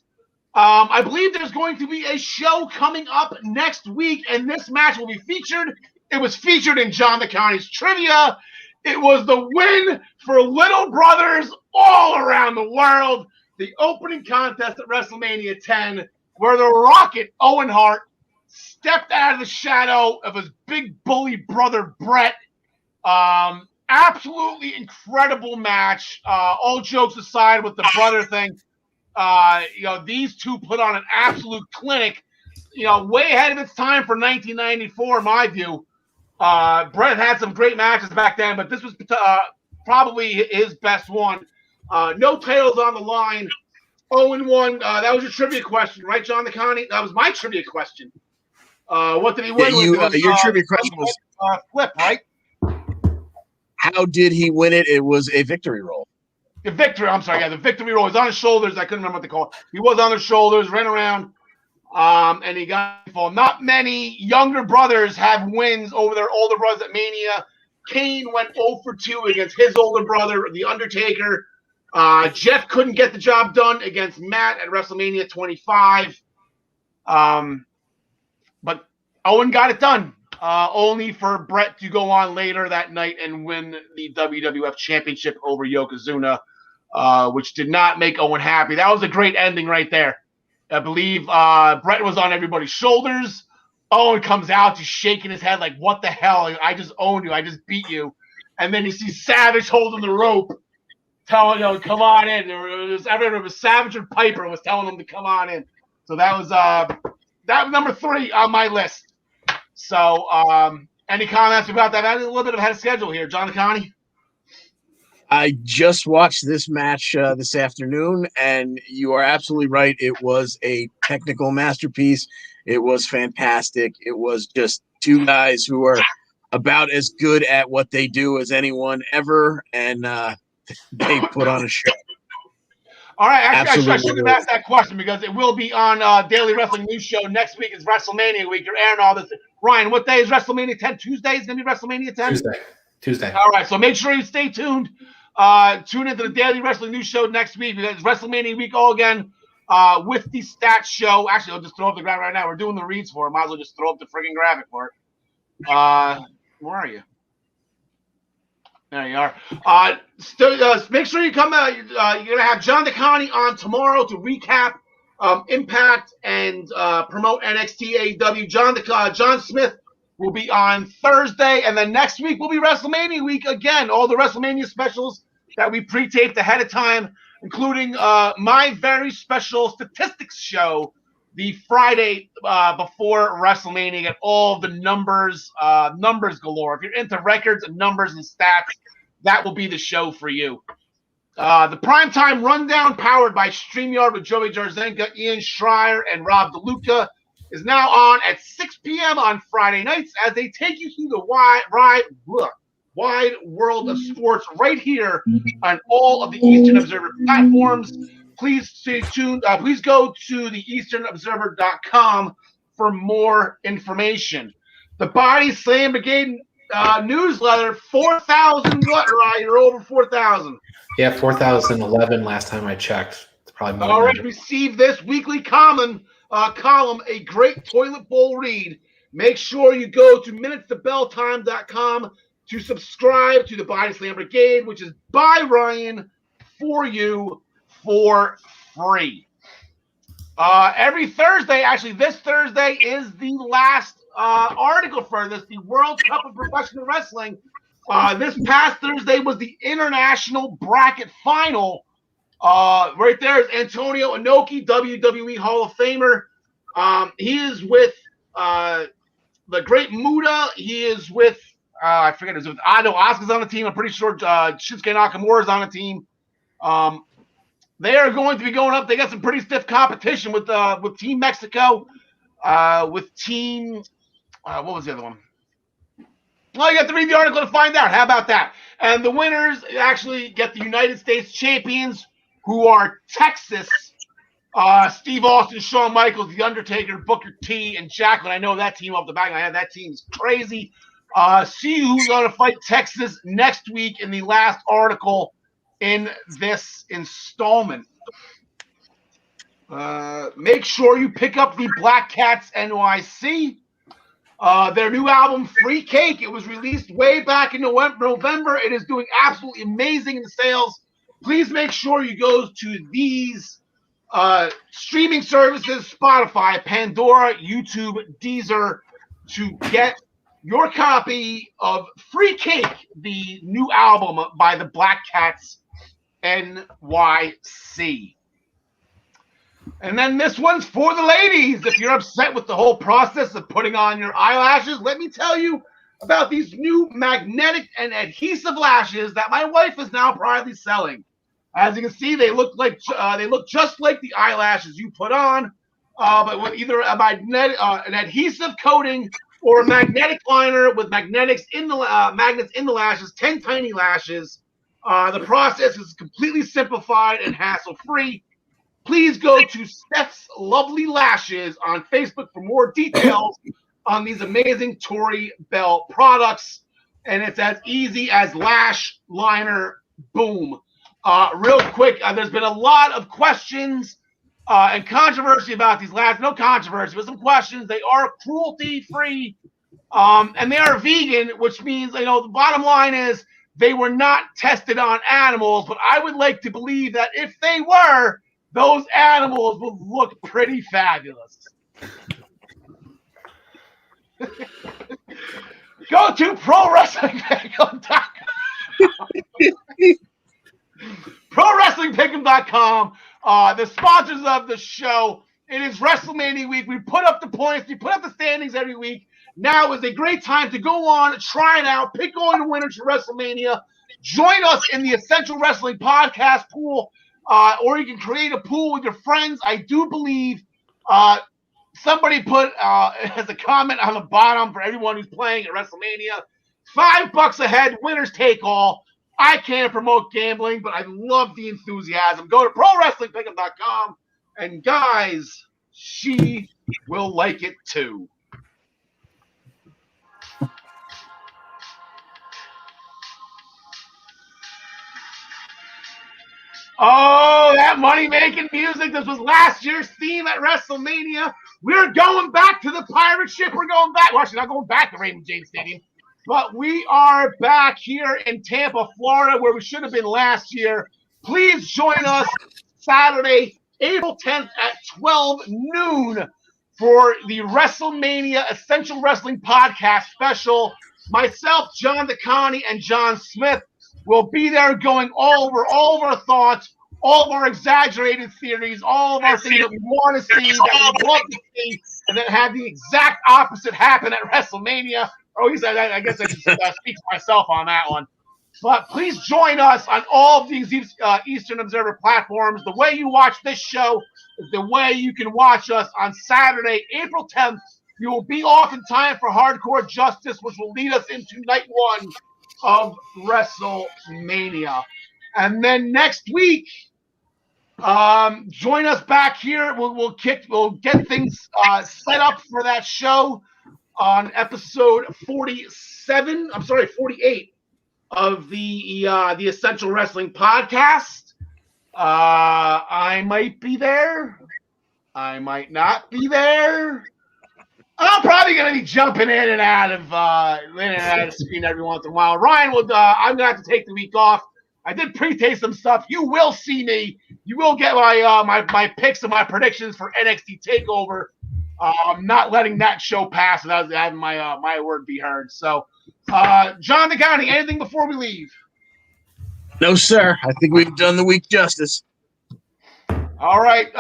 I believe there's going to be a show coming up next week, and this match will be featured. It was featured in John the County's trivia. It was the win for Little Brothers all around the world. The opening contest at WrestleMania 10, where the Rocket, Owen Hart, stepped out of the shadow of his big bully brother, Brett. Absolutely incredible match. All jokes aside with the brother thing. These two put on an absolute clinic, way ahead of its time for 1994, in my view. Brett had some great matches back then, but this was probably his best one. No titles on the line. 0-1. That was your trivia question, right, John the Connie? That was my trivia question. What did he win with? It was, your trivia question was flip, right? how did he win it? It was a victory roll. The victory. I'm sorry. Yeah, the victory roll was on his shoulders. I couldn't remember what they call it. He was on his shoulders, ran around, and he got fall. Not many younger brothers have wins over their older brothers at Mania. Kane went 0 for 2 against his older brother, The Undertaker. Jeff couldn't get the job done against Matt at WrestleMania 25. But Owen got it done. Only for Brett to go on later that night and win the WWF Championship over Yokozuna, which did not make Owen happy. That was a great ending right there. I believe Brett was on everybody's shoulders. Owen comes out, he's shaking his head like, what the hell? I just owned you. I just beat you. And then you see Savage holding the rope, telling him, come on in. It was Savage and Piper was telling him to come on in. So that was number 3 on my list. So, any comments about that? I had a little bit of ahead of schedule here. John Connie? I just watched this match this afternoon, and you are absolutely right. It was a technical masterpiece. It was fantastic. It was just two guys who are about as good at what they do as anyone ever, and they put on a show. All right, actually, I should have asked that question because it will be on Daily Wrestling News Show. Next week is WrestleMania week. You're airing all this. Ryan, what day is WrestleMania 10? Tuesday is going to be WrestleMania 10? Tuesday. All right, so make sure you stay tuned. Tune into the Daily Wrestling News Show next week because it's WrestleMania week all again with the stats show. Actually, I'll just throw up the graphic right now. We're doing the reads for it. Might as well just throw up the friggin' graphic for it. Where are you? There you are. Make sure you come out. You're going to have John DeConnie on tomorrow to recap Impact and promote NXT AEW. John Smith will be on Thursday, and then next week will be WrestleMania week again. All the WrestleMania specials that we pre-taped ahead of time, including my very special statistics show the Friday before WrestleMania. Get all the numbers galore. If you're into records and numbers and stats, that will be the show for you. The Primetime Rundown, powered by StreamYard with Joey Jarzenka, Ian Schreier, and Rob DeLuca, is now on at 6 p.m. on Friday nights as they take you through the wide world of sports right here on all of the Eastern Observer platforms. Please stay tuned. Please go to the easternobserver.com for more information. The Body Slam Brigade newsletter, 4,000 what, Ryan? You're over 4,000. Yeah, 4,011 last time I checked. It's probably more. All right, receive this weekly column, a great toilet bowl read. Make sure you go to minutestobelltime.com to subscribe to the Body Slam Brigade, which is by Ryan for you for free. Every Thursday, actually this Thursday is the last article for this, the World Cup of Professional Wrestling. This past Thursday was the International Bracket Final. Right there is Antonio Inoki, WWE Hall of Famer. He is with the Great Muta. He is with, I forget his name. I know Asuka's on the team. I'm pretty sure Shinsuke Nakamura is on the team. They are going to be going up. They got some pretty stiff competition with Team Mexico, with Team what was the other one? Well, you have to read the article to find out. How about that? And the winners actually get the United States champions, who are Texas. Steve Austin, Shawn Michaels, The Undertaker, Booker T, and Jacqueline. I know that team off the back of my head. That team's crazy. See who's going to fight Texas next week in the last article in this installment. Make sure you pick up the Black Cats NYC. Their new album, Free Cake. It was released way back in November. It is doing absolutely amazing in sales. Please make sure you go to these streaming services, Spotify, Pandora, YouTube, Deezer, to get your copy of Free Cake, the new album by the Black Cats NYC. And then this one's for the ladies. If you're upset with the whole process of putting on your eyelashes, let me tell you about these new magnetic and adhesive lashes that my wife is now proudly selling. As you can see, they look just like the eyelashes you put on, but with either an adhesive coating or a magnetic liner with magnets in the lashes, 10 tiny lashes. The process is completely simplified and hassle-free. Please go to Seth's Lovely Lashes on Facebook for more details on these amazing Tory Bell products. And it's as easy as lash liner, boom. Real quick, there's been a lot of questions and controversy about these lashes. No controversy, but some questions. They are cruelty-free, and they are vegan, which means, the bottom line is they were not tested on animals, but I would like to believe that if they were, those animals would look pretty fabulous. Go to ProWrestlingPick'em.com. The sponsors of the show. It is WrestleMania week. We put up the points. We put up the standings every week. Now is a great time to go on, try it out, pick all your winners for WrestleMania. Join us in the Essential Wrestling Podcast pool, or you can create a pool with your friends. I do believe somebody put as a comment on the bottom for everyone who's playing at WrestleMania, $5 a head, winners take all. I can't promote gambling, but I love the enthusiasm. Go to ProWrestlingPick'em.com, and guys, she will like it too. Oh, that money-making music. This was last year's theme at WrestleMania. We're going back to the pirate ship. We're going back. Well, actually, not going back to Raymond James Stadium. But we are back here in Tampa, Florida, where we should have been last year. Please join us Saturday, April 10th at 12 noon for the WrestleMania Essential Wrestling Podcast special. Myself, John DeConnie, and John Smith will be there going all over all of our thoughts, all of our exaggerated theories, all of our things that we want to see, that we love to see, and then have the exact opposite happen at WrestleMania. Or at least I guess I should speak to myself on that one. But please join us on all of these Eastern Observer platforms. The way you watch this show is the way you can watch us on Saturday, April 10th. You will be off in time for Hardcore Justice, which will lead us into night one of WrestleMania. And then next week, join us back here. We'll get things set up for that show on episode 48 of the Essential Wrestling Podcast. I might be there. I might not be there. I'm probably going to be jumping in and out of the screen every once in a while. Ryan will. I'm going to have to take the week off. I did pre-taste some stuff. You will see me. You will get my picks and my predictions for NXT TakeOver. I'm not letting that show pass without having my word be heard. So, John DeConnie, anything before we leave? No, sir. I think we've done the week justice. All right.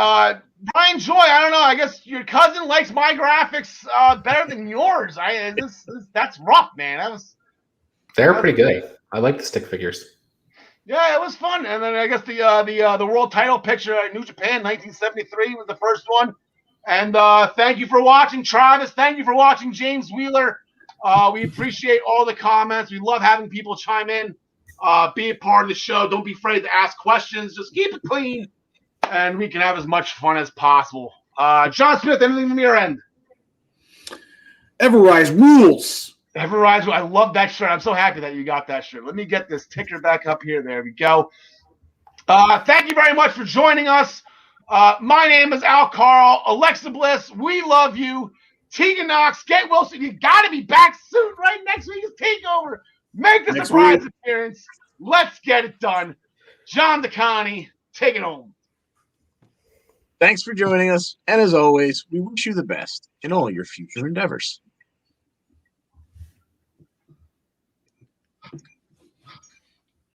Brian Joy, I don't know. I guess your cousin likes my graphics better than yours. That's rough, man. They're pretty good. I like the stick figures. Yeah, it was fun. And then I guess the world title picture at New Japan 1973 was the first one. And thank you for watching, Travis. Thank you for watching, James Wheeler. We appreciate all the comments. We love having people chime in, be a part of the show. Don't be afraid to ask questions. Just keep it clean, and we can have as much fun as possible. John Smith, anything from your end? Everrise rules. Everrise, I love that shirt. I'm so happy that you got that shirt. Let me get this ticker back up here. There we go. Thank you very much for joining us. My name is Karl. Alexa Bliss, we love you. Tegan Knox, Get Wilson, you got to be back soon. Right next week is TakeOver. Make the surprise appearance. Let's get it done. John DeConnie, take it home. Thanks for joining us. And as always, we wish you the best in all your future endeavors.